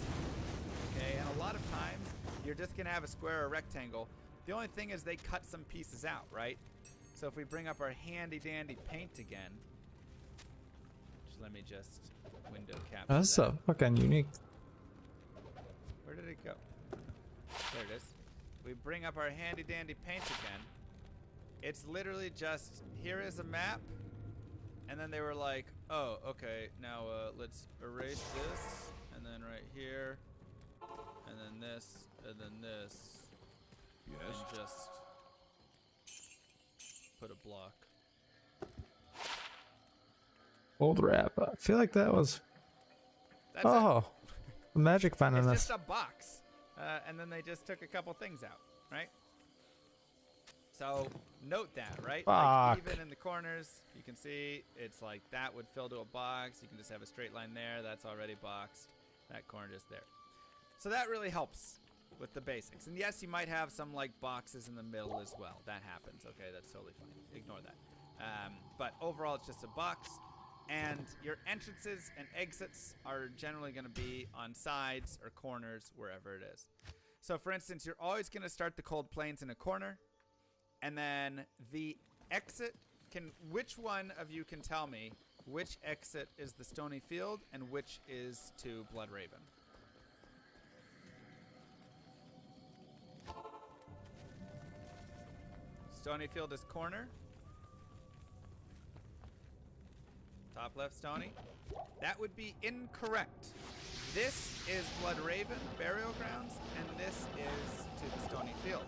Okay? And a lot of times, you're just going to have a square or a rectangle. The only thing is they cut some pieces out, right? So if we bring up our handy-dandy paint again, let me just window capture That's that. so fucking unique. Where did it go? There it is. We bring up our handy-dandy paint again. It's literally just, here is a map, and then they were like, oh, okay, now let's erase this, and then right here, and then this, and then this. Yes. And just put a block. Old rap. I feel like that was. That's oh, magic finding It's us. just a box, and then they just took a couple things out, right? So note that, right? Like Fuck. even in the corners, you can see it's like that would fill to a box. You can just have a straight line there. That's already boxed. That corner just there. So that really helps with the basics. And yes, you might have some like boxes in the middle as well. That happens. Okay, that's totally fine. Ignore that. But overall, it's just a box. And your entrances and exits are generally going to be on sides or corners, wherever it is. So for instance, you're always going to start the Cold Plains in a corner. And then the exit which one of you can tell me which exit is the Stony Field and which is to Bloodraven? Stonyfield is corner. Top left, Stony. That would be incorrect. This is Bloodraven Burial Grounds, and this is to the Stony Field.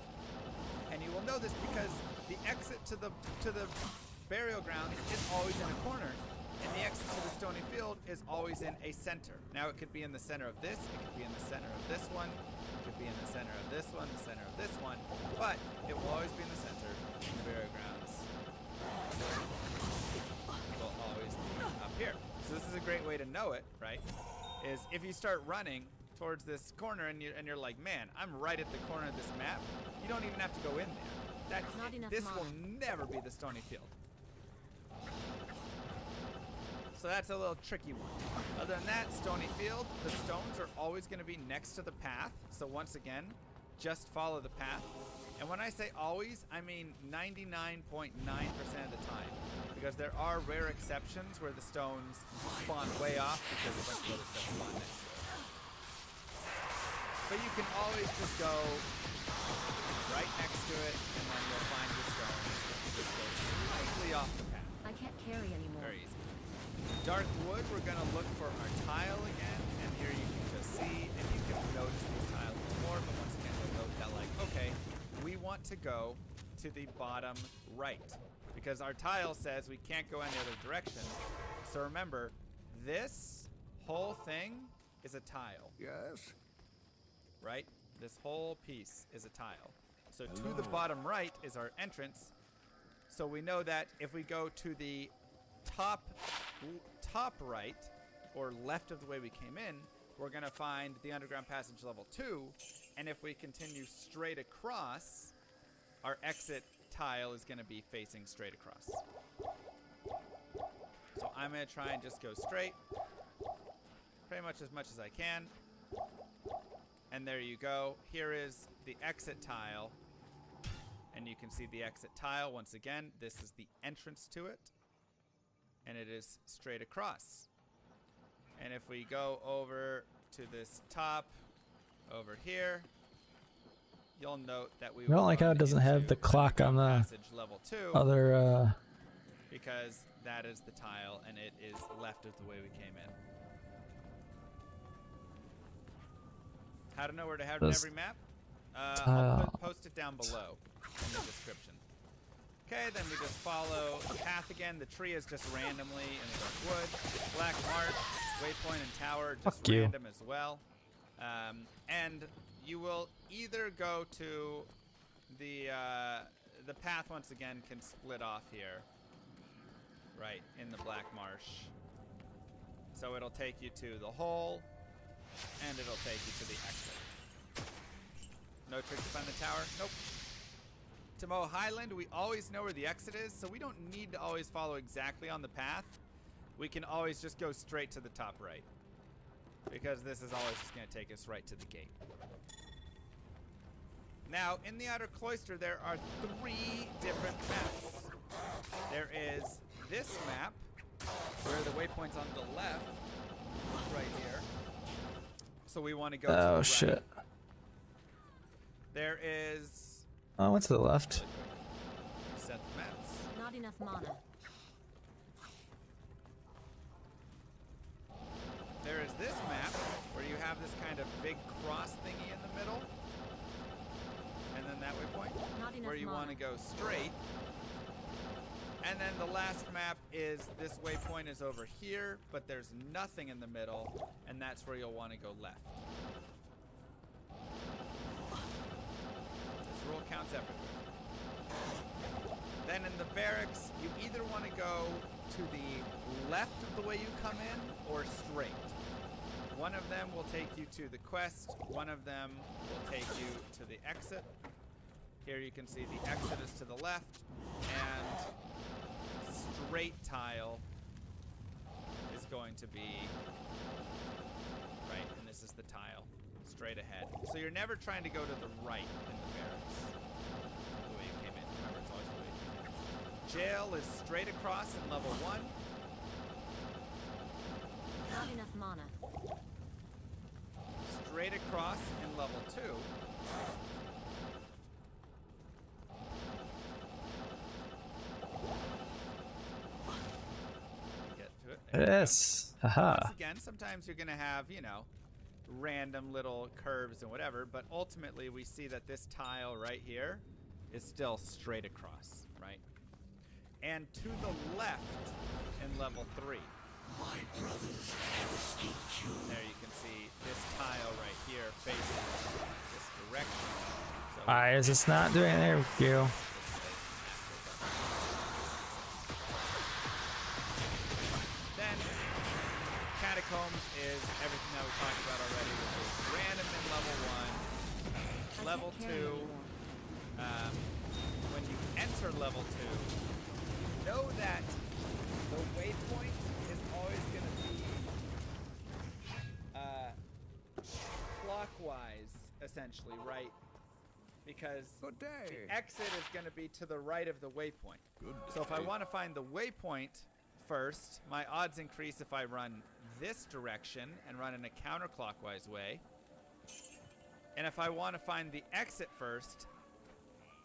And you will know this because the exit to the Burial Grounds is always in a corner, and the exit to the Stony Field is always in a center. Now it could be in the center of this, it could be in the center of this one, it could be in the center of this one, the center of this one, but it will always be in the center. The Burial Grounds will always be up here. So this is a great way to know it, right? Is if you start running towards this corner and you're like, man, I'm right at the corner of this map. You don't even have to go in there. This will never be the Stony Field. So that's a little tricky one. Other than that, Stony Field, the stones are always going to be next to the path. So once again, just follow the path. And when I say always, I mean 99.9% of the time. Because there are rare exceptions where the stones spawn way off because a bunch of other stuff spawn next to it. But you can always just go right next to it, and then you'll find your stone. Just go slightly off the path. I can't carry anymore. Very easy. Dark Wood, we're going to look for our tile again, and here you can just see, and you can notice these tiles before, but once again, you'll note that like, okay, we want to go to the bottom right, because our tile says we can't go any other direction. So remember, this whole thing is a tile. Yes. Right? This whole piece is a tile. So to the bottom right is our entrance. So we know that if we go to the top right, or left of the way we came in, we're going to find the underground passage level 2. And if we continue straight across, our exit tile is going to be facing straight across. So I'm going to try and just go straight, pretty much as I can. And there you go. Here is the exit tile. And you can see the exit tile once again. This is the entrance to it. And it is straight across. And if we go over to this top over here, you'll note that we I don't like how it doesn't have the clock on the passage level 2 other. because that is the tile and it is left of the way we came in. How to know where to have it in Those every map? tiles. Post it down below in the description. Okay, then we just follow the path again. The tree is just randomly in the dark wood. Black Marsh, Waypoint, and Tower just Fuck you. random as well. And you will either go to the path once again can split off here, right in the Black Marsh. So it'll take you to the hole, and it'll take you to the exit. No trick to find the tower? Nope. To Moe Highland, we always know where the exit is, so we don't need to always follow exactly on the path. We can always just go straight to the top right, because this is always just going to take us right to the gate. Now, in the Outer Cloister, there are 3 different maps. There is this map, where the waypoint's on the left, right here. So we want to go to the Oh right. shit! There is... Oh, I went to the left. Set the maps. Not enough mana. There is this map where you have this kind of big cross thingy in the middle, and then that waypoint where you want to go straight. And then the last map is this waypoint is over here, but there's nothing in the middle, and that's where you'll want to go left. This rule counts everywhere. Then in the barracks, you either want to go to the left of the way you come in or straight. One of them will take you to the quest, one of them will take you to the exit. Here you can see the exit is to the left, and straight tile is going to be right, and this is the tile straight ahead. So you're never trying to go to the right in the barracks the way you came in. Remember, it's always the way you came in. Jail is straight across in level 1. Not enough mana. Straight across in level 2. Get to it. There you go. Yes. Haha. Once again, sometimes you're going to have, you know, random little curves and whatever, but ultimately we see that this tile right here is still straight across, right? And to the left in level 3. There you can see this tile right here facing this direction. So Why is this not doing it? There we go. then Catacombs is everything that we talked about already, which is random in level 1. Level 2, when you enter level 2, know that the waypoint is always going to be clockwise, essentially, right? Because the exit is going to be to the right of the waypoint. So if I want to find the waypoint first, my odds increase if I run this direction and run in a counterclockwise way. And if I want to find the exit first,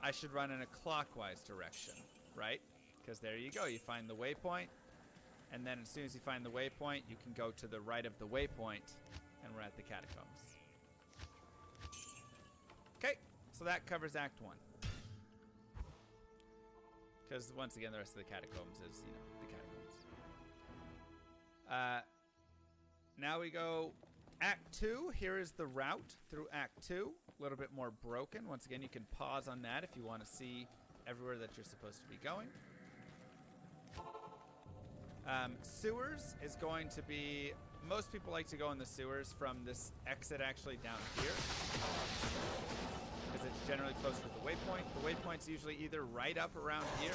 I should run in a clockwise direction, right? Because there you go, you find the waypoint, and then as soon as you find the waypoint, you can go to the right of the waypoint, and we're at the catacombs. Okay, so that covers Act 1. Because once again, the rest of the catacombs is, you know, the catacombs. Now we go Act 2. Here is the route through Act 2. A little bit more broken. Once again, you can pause on that if you want to see everywhere that you're supposed to be going. Sewers is going to be... Most people like to go in the sewers from this exit actually down here, because it's generally closer to the waypoint. The waypoint's usually either right up around here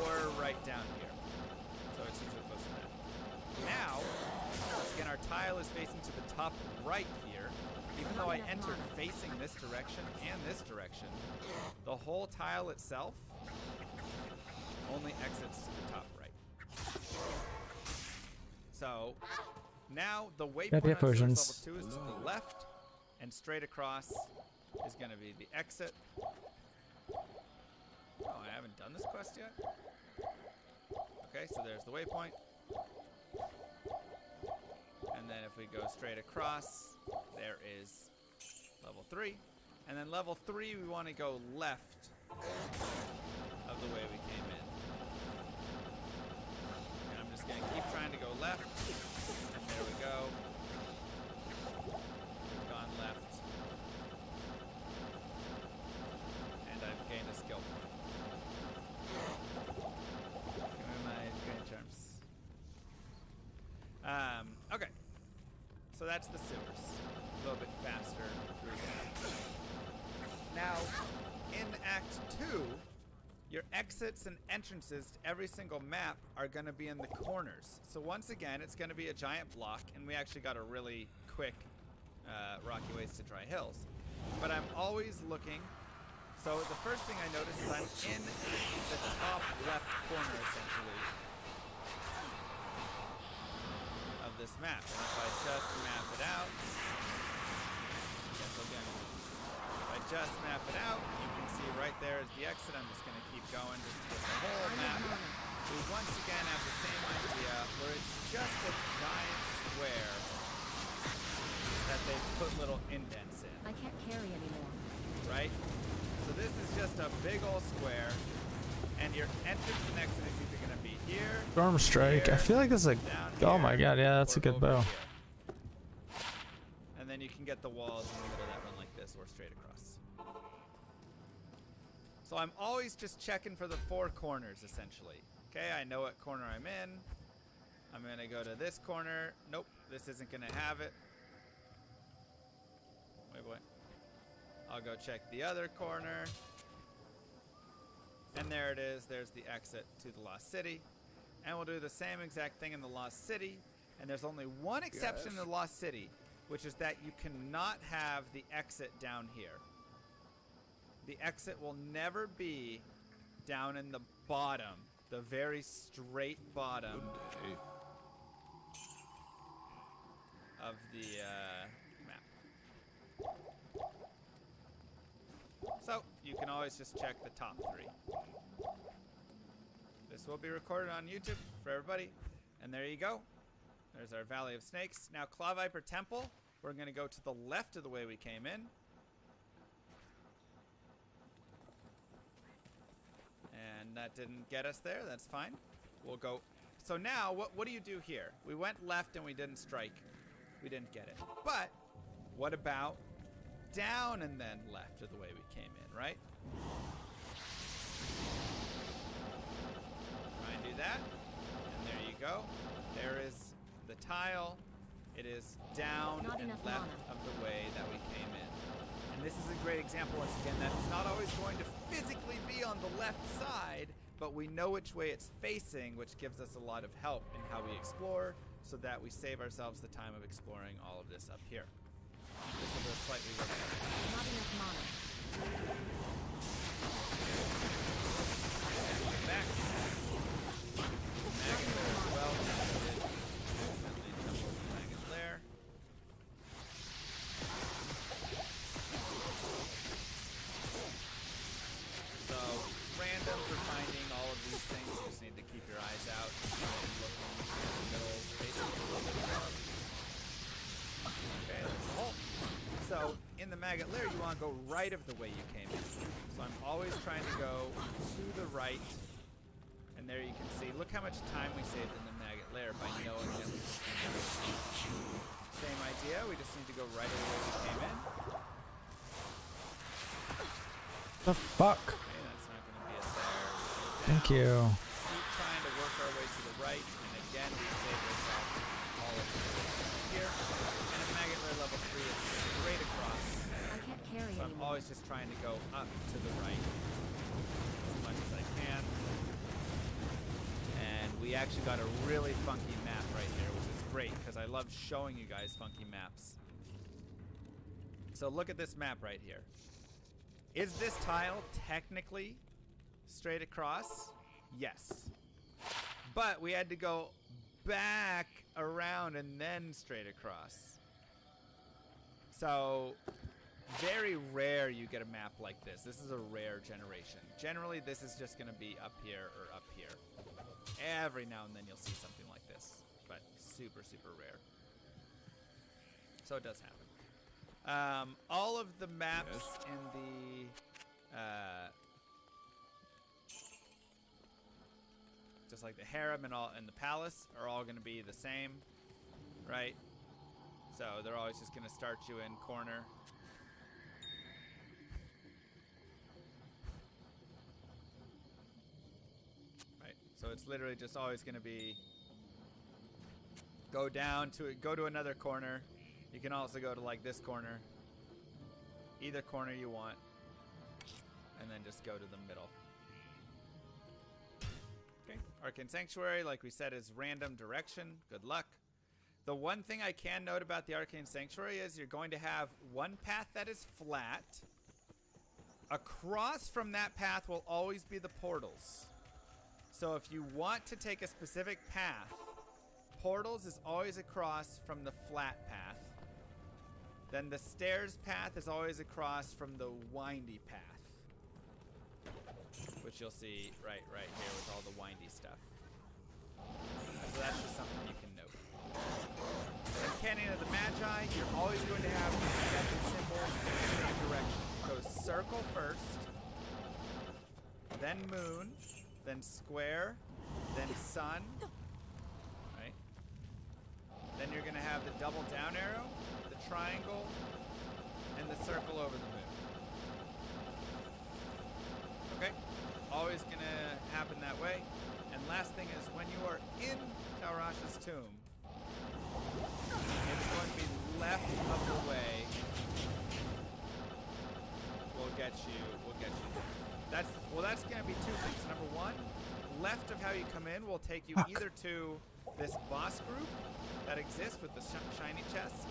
or right down here. So it's usually close to that. Now, again, our tile is facing to the top right here. Even though I entered facing this direction and this direction, the whole tile itself only exits to the top right. So now the waypoint on Sewers level 2 is to the left and straight across is going to be the exit. Oh, I haven't done this quest yet? Okay, so there's the waypoint. And then if we go straight across, there is level 3. And then level 3, we want to go left of the way we came in. And I'm just going to keep trying to go left. And there we go. We've gone left. And I've gained a skill point. Give me my grand charms. Okay. So that's the sewers. A little bit faster through that. Now, in Act 2, your exits and entrances to every single map are going to be in the corners. So once again, it's going to be a giant block, and we actually got a really quick Rocky Ways to Dry Hills. But I'm always looking. So the first thing I notice is I'm in the top left corner, essentially, of this map. And if I just map it out, if I just map it out, you can see right there is the exit. I'm just going to keep going just to get the whole map. We once again have the same idea where it's just a giant square that they've put little indents in. I can't carry anymore. Right? So this is just a big old square, and your entrance and exit is either going to be here, Storm Strike. here, I feel like this is like. Oh my god, yeah, that's a good bow. Here. And then you can get the walls in the middle that run like this or straight across. So I'm always just checking for the 4 corners, essentially. Okay, I know what corner I'm in. I'm going to go to this corner. Nope, this isn't going to have it. Wait. I'll go check the other corner. And there it is. There's the exit to the Lost City. And we'll do the same exact thing in the Lost City. And there's only one exception in the Lost City, which is that you cannot have the exit down here. The exit will never be down in the bottom, the very straight bottom of the map. So you can always just check the top 3. This will be recorded on YouTube for everybody. And there you go. There's our Valley of Snakes. Now, Claw Viper Temple, we're going to go to the left of the way we came in. And that didn't get us there. That's fine. We'll go. So now, what do you do here? We went left and we didn't strike. We didn't get it. But what about down and then left of the way we came in, right? Try and do that. And there you go. There is the tile. It is down and left of the way that we came in. And this is a great example, once again, that it's not always going to physically be on the left side, but we know which way it's facing, which gives us a lot of help in how we explore, so that we save ourselves the time of exploring all of this up here. This will do a slightly worse. Not enough mana. Back. Maggot Lair as well. Definitely jump over the Maggot Lair. So, random for finding all of these things. You just need to keep your eyes out. Looking in the middle, basically a little bit more. Okay, there's the hole. So, in the Maggot Lair, you want to go right of the way you came in. So I'm always trying to go to the right. And there you can see, look how much time we saved in the Maggot Lair by knowing that we same idea, we just need to go right of the way we came in. The fuck? Okay, that's not going to be us there. Thank you. Keep trying to work our way to the right, and again, we save ourselves all of the way here. And in Maggot Lair level 3, it's straight across. I can't carry So I'm anymore. always just trying to go up to the right as much as I can. And we actually got a really funky map right here, which is great because I love showing you guys funky maps. So look at this map right here. Is this tile technically straight across? Yes. But we had to go back around and then straight across. So very rare you get a map like this. This is a rare generation. Generally, this is just going to be up here or up here. Every now and then you'll see something like this, but super, super rare. So it does happen. All of the maps in the... just like the harem and the palace are all going to be the same, right? So they're always just going to start you in corner. Right. So it's literally just always going to be go to another corner. You can also go to like this corner. Either corner you want. And then just go to the middle. Okay, Arcane Sanctuary, like we said, is random direction. Good luck. The one thing I can note about the Arcane Sanctuary is you're going to have one path that is flat. Across from that path will always be the portals. So if you want to take a specific path, portals is always across from the flat path. Then the stairs path is always across from the windy path. Which you'll see right here with all the windy stuff. So that's just something you can note. In Canyon of the Magi, you're always going to have the second symbol in a direction. It goes circle first, then moon, then square, then sun, right? Then you're going to have the double down arrow, the triangle, and the circle over the moon. Okay? Always gonna happen that way. And last thing is when you are in Taurash's tomb, it's going to be left of the way. We'll get you there. That's gonna be two things. Number one, left of how you come in will take you either to this boss group that exists with the shiny chest,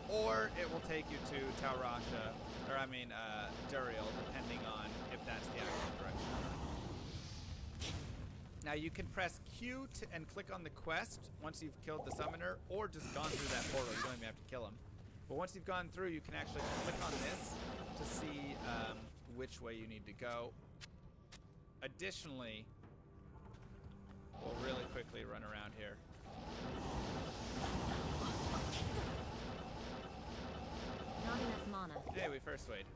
or it will take you to Taurasha, or I mean Duriel, depending on if that's the actual direction. Now you can press Q and click on the quest once you've killed the summoner, or just gone through that portal. You don't even have to kill him. But once you've gone through, you can actually click on this to see which way you need to go. Additionally, we'll really quickly run around here. Not enough mana. Hey, we first wait.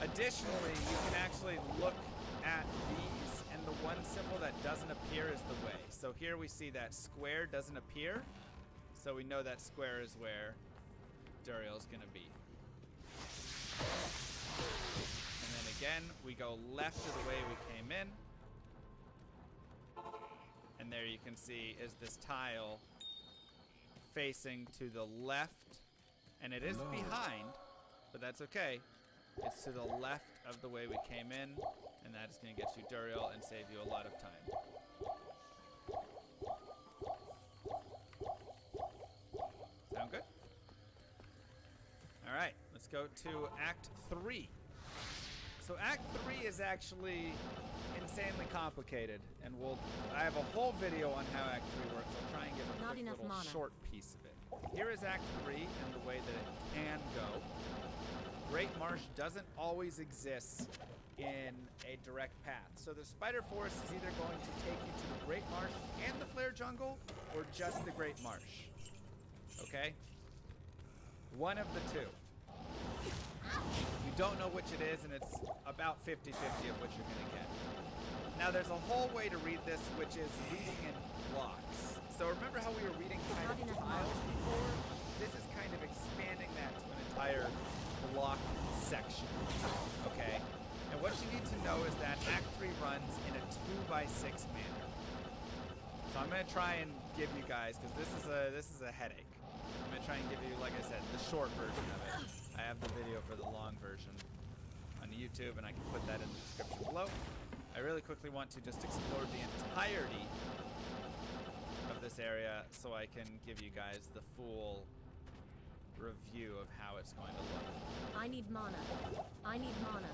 Additionally, you can actually look at these, and the one symbol that doesn't appear is the way. So here we see that square doesn't appear, so we know that square is where Duriel's gonna be. And then again, we go left of the way we came in. And there you can see is this tile facing to the left. And it is behind, but that's okay. It's to the left of the way we came in, and that is going to get you Duriel and save you a lot of time. Sound good? All right, let's go to Act 3. So Act 3 is actually insanely complicated, and I have a whole video on how Act 3 works. I'll try and give a quick little short piece of it. Here is Act 3 and the way that it can go. Great Marsh doesn't always exist in a direct path. So the Spider Forest is either going to take you to the Great Marsh and the Flare Jungle, or just the Great Marsh. Okay? One of the two. You don't know which it is, and it's about 50-50 of what you're going to get. Now there's a whole way to read this, which is reading in blocks. So remember how we were reading kind of tiles before? This is kind of expanding that to an entire block section. Okay? And what you need to know is that Act 3 runs in a 2x6 manner. So I'm going to try and give you guys, because this is a headache. I'm going to try and give you, like I said, the short version of it. I have the video for the long version on YouTube, and I can put that in the description below. I really quickly want to just explore the entirety of this area so I can give you guys the full review of how it's going to look. I need mana. I need mana.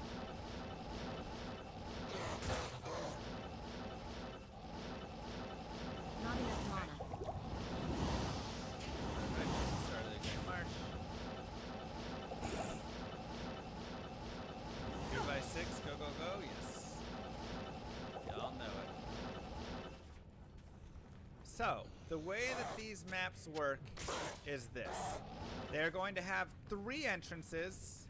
Not enough mana. Right, start of the Great March. So, the way that these maps work is this. They're going to have 3 entrances,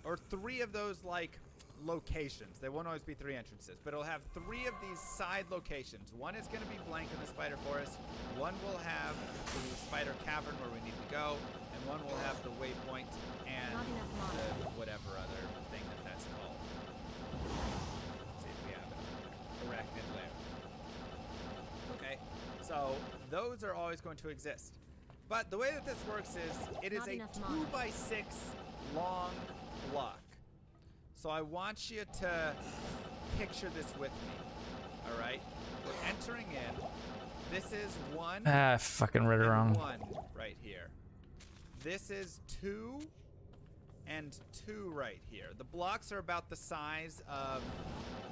or 3 of those, like, locations. There won't always be 3 entrances, but it'll have 3 of these side locations. One is going to be blank in the Spider Forest, one will have the Spider Cavern where we need to go, and one will have the waypoint and the whatever other thing that's called. Let's see if we have it. Arachnid Lair. Okay, so those are always going to exist. But the way that this works is it is a 2x6 long block. So I want you to picture this with me. All right, we're entering in. This is 1. Ah, I fucking read it wrong. 1 right here. This is 2 and 2 right here. The blocks are about the size of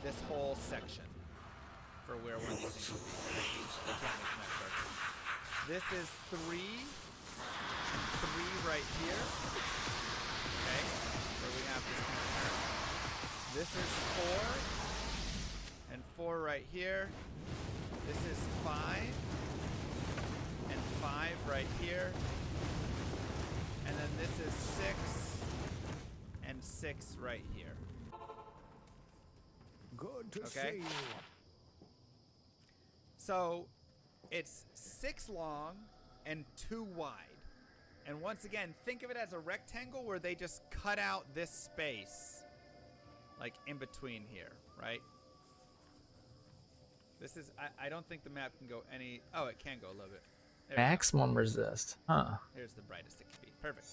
this whole section for where one of these things will be. They can't make that perfect. This is 3 and 3 right here. Okay, where we have this kind of turn. This is 4 and 4 right here. This is 5 and 5 right here. And then this is 6 and 6 right here. Good to Okay. see you. So it's 6 long and 2 wide. And once again, think of it as a rectangle where they just cut out this space, like in between here, right? This is, I don't think the map can go any, oh, it can go a little bit. There we go. Maximum resist. Huh. Here's the brightest it can be. Perfect.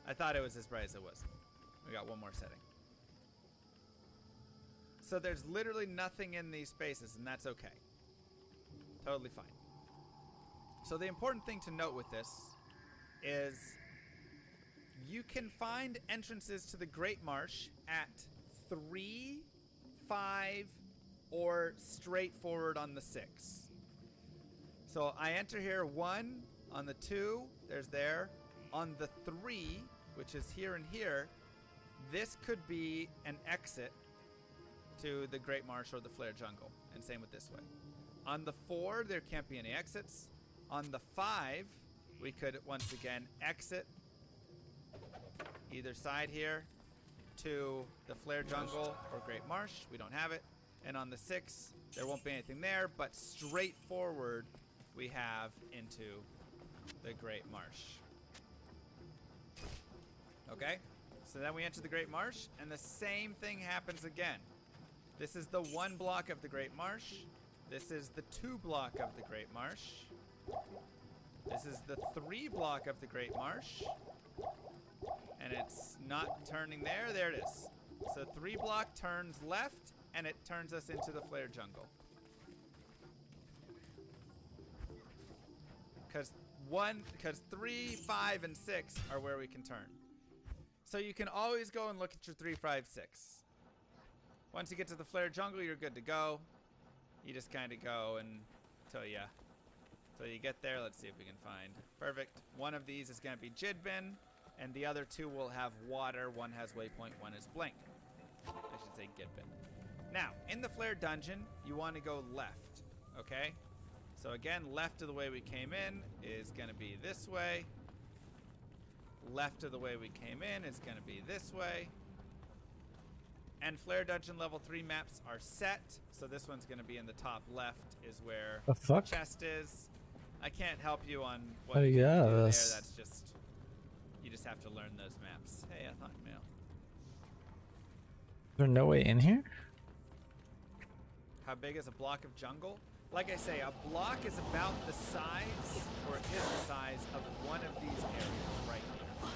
I thought it was as bright as it was. We got one more setting. So there's literally nothing in these spaces, and that's okay. Totally fine. So the important thing to note with this is you can find entrances to the Great Marsh at 3, 5, or straight forward on the 6. So I enter here 1 on the 2, there's there. On the 3, which is here and here, this could be an exit to the Great Marsh or the Flare Jungle, and same with this way. On the 4, there can't be any exits. On the 5, we could once again exit either side here to the Flare Jungle or Great Marsh. We don't have it. And on the 6, there won't be anything there, but straight forward we have into the Great Marsh. Okay? So then we enter the Great Marsh, and the same thing happens again. This is the 1 block of the Great Marsh. This is the 2 block of the Great Marsh. This is the 3 block of the Great Marsh. And it's not turning there. There it is. So 3 block turns left, and it turns us into the Flare Jungle. Because 3, 5, and 6 are where we can turn. So you can always go and look at your 3, 5, 6. Once you get to the Flare Jungle, you're good to go. You just kind of go until you get there. Let's see if we can find. Perfect. One of these is going to be Jidbin, and the other 2 will have water. One has waypoint, one is blink. I should say Gidbin. Now, in the Flare Dungeon, you want to go left, okay? So again, left of the way we came in is going to be this way. Left of the way we came in is going to be this way. And Flare Dungeon level 3 maps are set, so this one's going to be in the top left is where The fuck? chest is. I can't help you on what Oh, you yeah, do there. that's- That's just, you just have to learn those maps. Hey, I thought mail. Is there no way in here? How big is a block of jungle? Like I say, a block is about the size, or it is the size of one of these areas right here.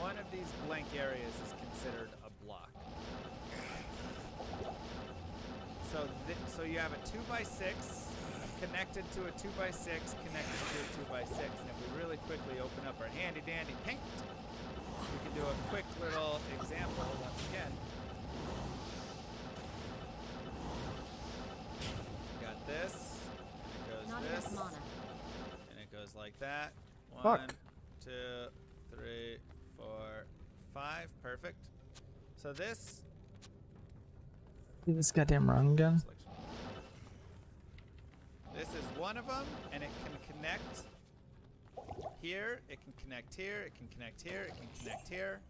One of these blank areas is considered a block. So you have a 2x6 connected to a 2x6 connected to a 2x6. And if we really quickly open up our handy dandy paint, we can do a quick little example once again. Got this, and it goes Not this, enough mana. and it goes like that. Fuck. 1, 2, 3, 4, 5. Perfect. So this Do this goddamn wrong again. This is one of them, and it can connect here, it can connect here, it can connect here, it can connect here.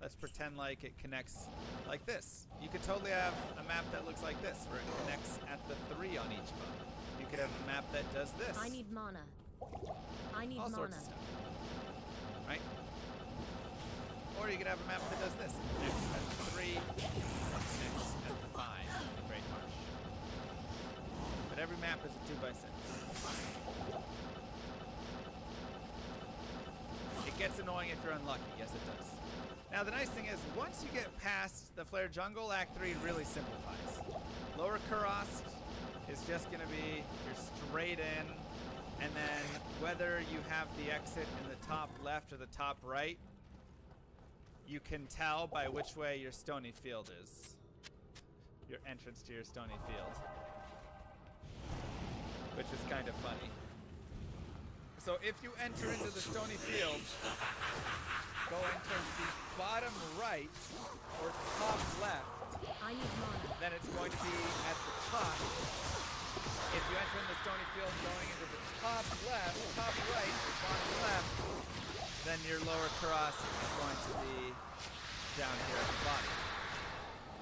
Let's pretend like it connects like this. You could totally have a map that looks like this, where it connects at the 3 on each of them. You could have a map that does this. I need mana. I need All mana. sorts of stuff. Right? Or you could have a map that does this. It connects at the 3, connects at the 5 in the Great Marsh. But every map is a 2x6. It gets annoying if you're unlucky. Yes, it does. Now, the nice thing is, once you get past the Flare Jungle, Act 3 really simplifies. Lower Kurast is just going to be you're straight in, and then whether you have the exit in the top left or the top right, you can tell by which way your Stony Field is. Your entrance to your Stony Field. Which is kind of funny. So if you enter into the Stony Field, going towards the bottom right or top left, I need mana. then it's going to be at the top. If you enter in the Stony Field going into the top left, top right, or bottom left, then your lower Kurast is going to be down here at the bottom.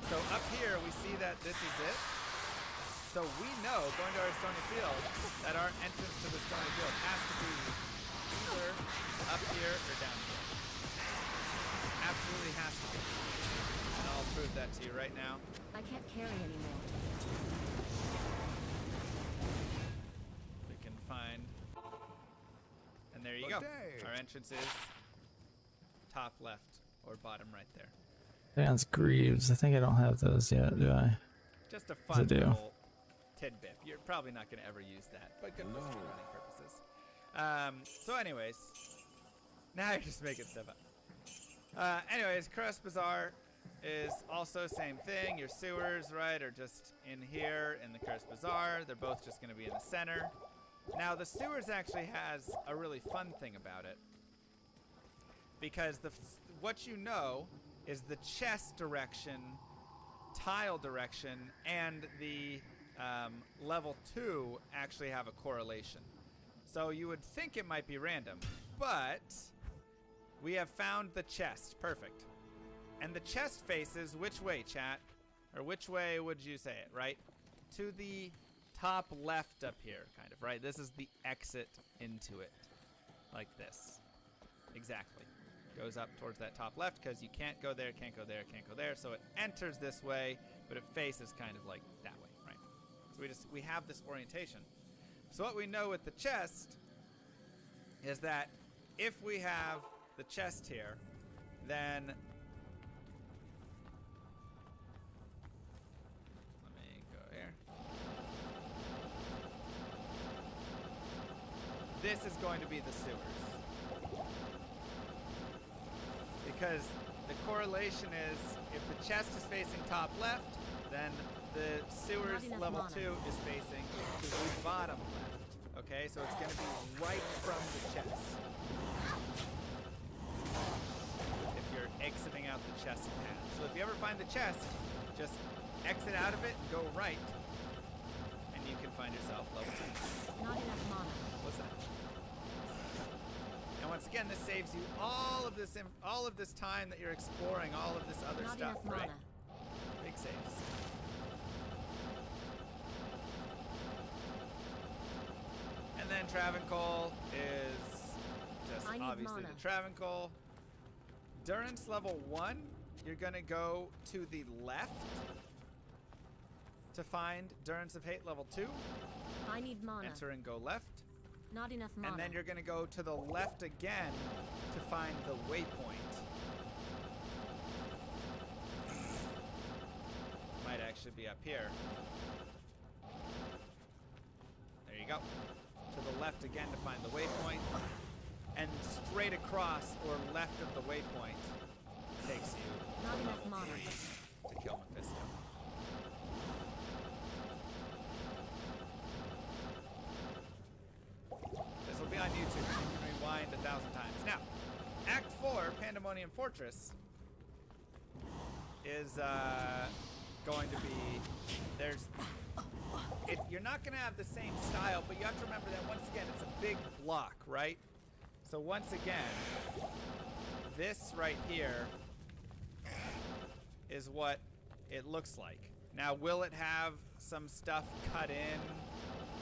So up here we see that this is it. So we know, going to our Stony Field, that our entrance to the Stony Field has to be either up here or down here. Absolutely has to be. And I'll prove that to you right now. I can't carry anymore. We can find... And there you go. Our entrance is top left or bottom right there. Advanced Greaves. I think I don't have those yet, do I? Just a Yes, I fun do. little tidbit. You're probably not going to ever use that, but good for speedrunning purposes. So anyways, now you're just making stuff up. Anyways, Kurast Bazaar is also same thing. Your sewers, right, are just in here in the Kurast Bazaar. They're both just going to be in the center. Now the sewers actually has a really fun thing about it, because what you know is the chest direction, tile direction, and the level 2 actually have a correlation. So you would think it might be random, but we have found the chest. Perfect. And the chest faces which way, chat? Or which way would you say it, right? To the top left up here, kind of, right? This is the exit into it. Like this. Exactly. Goes up towards that top left because you can't go there, can't go there, can't go there. So it enters this way, but it faces kind of like that way, right? So we have this orientation. So what we know with the chest is that if we have the chest here, then let me go here. This is going to be the sewers. Because the correlation is if the chest is facing top left, then the sewers level 2 is facing to the bottom left. Okay, so it's going to be right from the chest. If you're exiting out the chest path. So if you ever find the chest, just exit out of it and go right. And you can find yourself level 2. Not enough mana. What's that? And once again, this saves you all of this time that you're exploring all of this other Not stuff, enough right? mana. Big saves. And then Travancore is just I need obviously mana. the Travancore. Durance level 1, you're gonna go to the left to find Durance of Hate level 2. I need mana. Enter and go left. Not enough mana. And then you're going to go to the left again to find the waypoint. Might actually be up here. There you go. To the left again to find the waypoint. And straight across or left of the waypoint takes you Not to enough level mana. 3 to kill Mephisto. This will be on YouTube. You can rewind 1,000 times. Now, Act 4, Pandemonium Fortress, is going to be... There's you're not gonna have the same style, but you have to remember that once again, it's a big block, right? So once again, this right here is what it looks like. Now, will it have some stuff cut in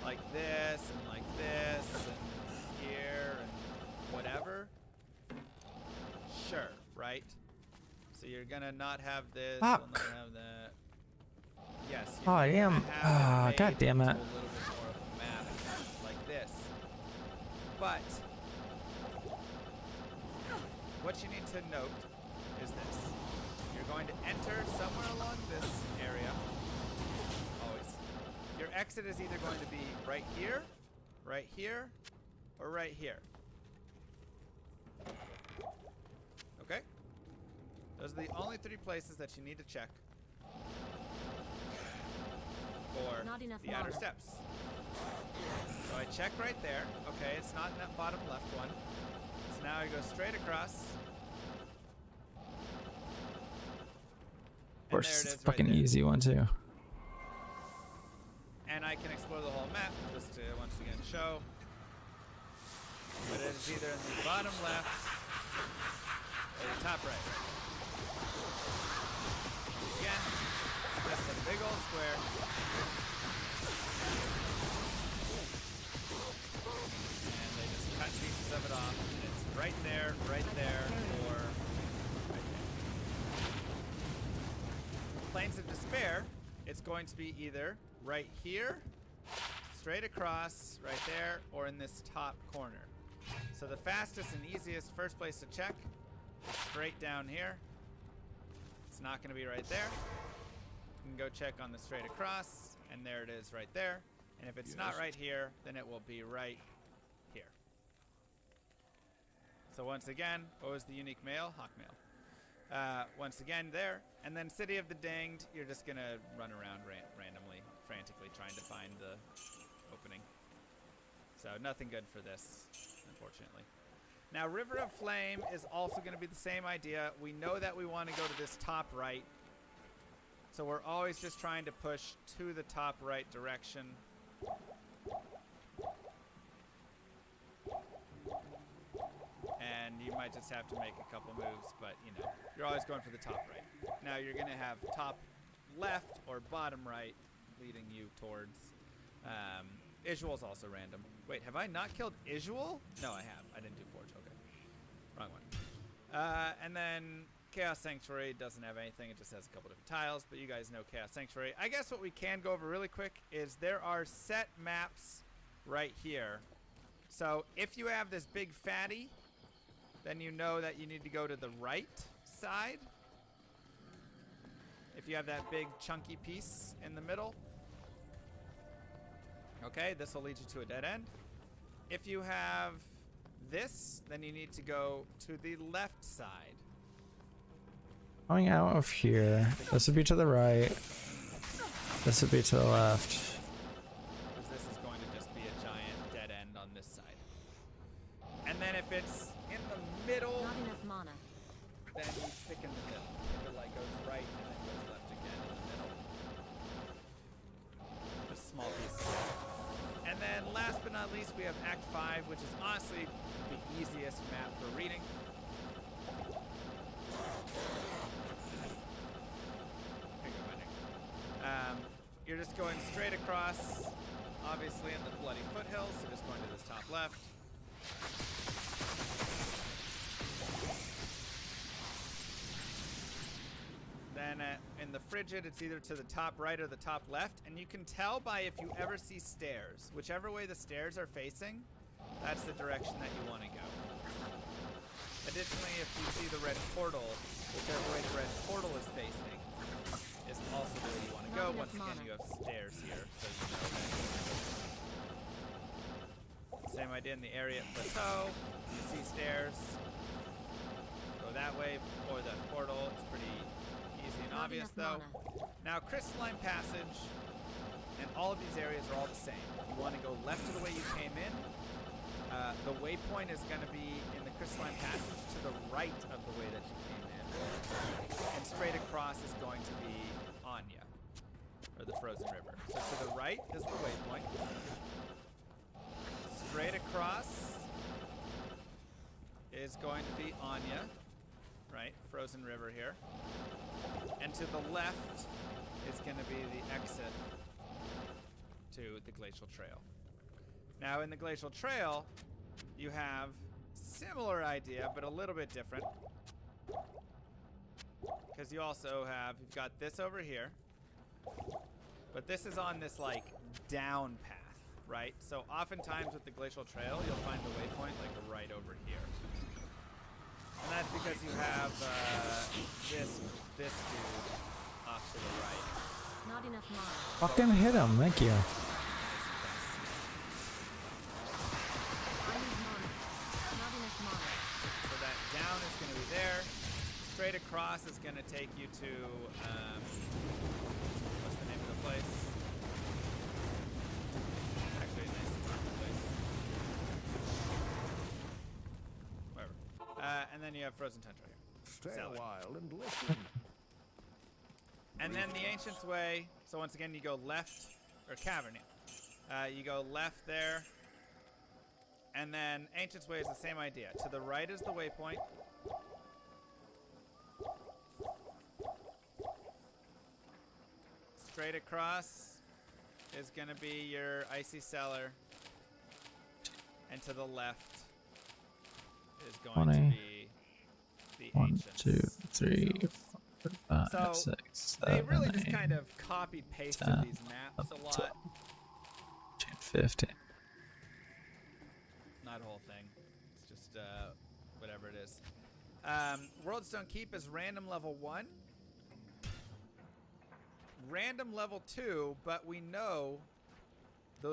like this and like this and here and whatever? Sure, right? So you're gonna not have this, you'll not have that. Yes. Oh, I am. Ah, god damn it. A little bit more of a map like this. But what you need to note is this. You're going to enter somewhere along this area. Always. Your exit is either going to be right here, or right here. Okay? Those are the only 3 places that you need to check for the outer steps. So I check right there. Okay, it's not in that bottom left one. So now I go straight across. Of course, it's a fucking easy one too. And I can explore the whole map just to once again show. But it is either in the bottom left or the top right. Again, just a big old square. And they just cut pieces of it off. And it's right there, or right there. Plains of Despair, it's going to be either right here, straight across, right there, or in this top corner. So the fastest and easiest first place to check is straight down here. It's not going to be right there. You can go check on the straight across, and there it is right there. And if it's not right here, then it will be right here. So once again, what was the unique mail? Hawkmail. Once again there, and then City of the Danged, you're just gonna run around randomly, frantically trying to find the opening. So nothing good for this, unfortunately. Now River of Flame is also gonna be the same idea. We know that we want to go to this top right, so we're always just trying to push to the top right direction. And you might just have to make a couple moves, but you know, you're always going for the top right. Now you're going to have top left or bottom right leading you towards. Isuel's also random. Wait, have I not killed Isuel? No, I have. I didn't do Forge. Okay. Wrong one. And then Chaos Sanctuary doesn't have anything. It just has a couple different tiles, but you guys know Chaos Sanctuary. I guess what we can go over really quick is there are set maps right here. So if you have this big fatty, then you know that you need to go to the right side. If you have that big chunky piece in the middle. Okay, this will lead you to a dead end. If you have this, then you need to go to the left side. Going out of here. This would be to the right. This would be to the left. Because this is going to just be a giant dead end on this side. And then if it's in the middle, Not enough mana. then you stick in the middle. If it like goes right and then goes left again in the middle. Just small pieces. And then last but not least, we have Act 5, which is honestly the easiest map for reading. You're just going straight across, obviously in the bloody foothills, so just going to this top left. Then in the Frigid, it's either to the top right or the top left, and you can tell by if you ever see stairs. Whichever way the stairs are facing, that's the direction that you want to go. Additionally, if you see the red portal, whichever way the red portal is facing, is also the way you want to go. Once again, you have stairs here, so you know that. Same idea in the area at Plateau. You see stairs. Go that way, or the portal. It's pretty easy and obvious, though. Now, Crystalline Passage and all of these areas are all the same. You want to go left to the way you came in. The waypoint is going to be in the Crystalline Passage to the right of the way that you came in. And straight across is going to be Anya. or the frozen river. So to the right is the waypoint. Straight across is going to be Anya, right? Frozen river here. And to the left is going to be the exit to the Glacial Trail. Now in the Glacial Trail, you have similar idea, but a little bit different. Because you also have, you've got this over here, but this is on this like down path, right? So oftentimes with the Glacial Trail, you'll find the waypoint like right over here. And that's because you have this dude off to the right. Not enough mana. Fucking hit him, thank you. I need mana. Not enough mana. So that down is going to be there. Straight across is going to take you to, what's the name of the place? Actually, a nice place. Whatever. And then you have Frozen Tundra here. Stay Salad. a while and listen. And then the Ancient's Way, so once again you go left, or Cavern, you go left there. And then Ancient's Way is the same idea. To the right is the waypoint. Straight across is going to be your Icy Cellar. And to the left is going to be the 1, Ancients. 2, 3, 4, 5, So 6, they 7, really just 8, kind of copied pasted 10, these maps a lot. 15. Not a whole thing. It's just whatever it is. World's Stone Keep is random level 1. Random level 2, but we know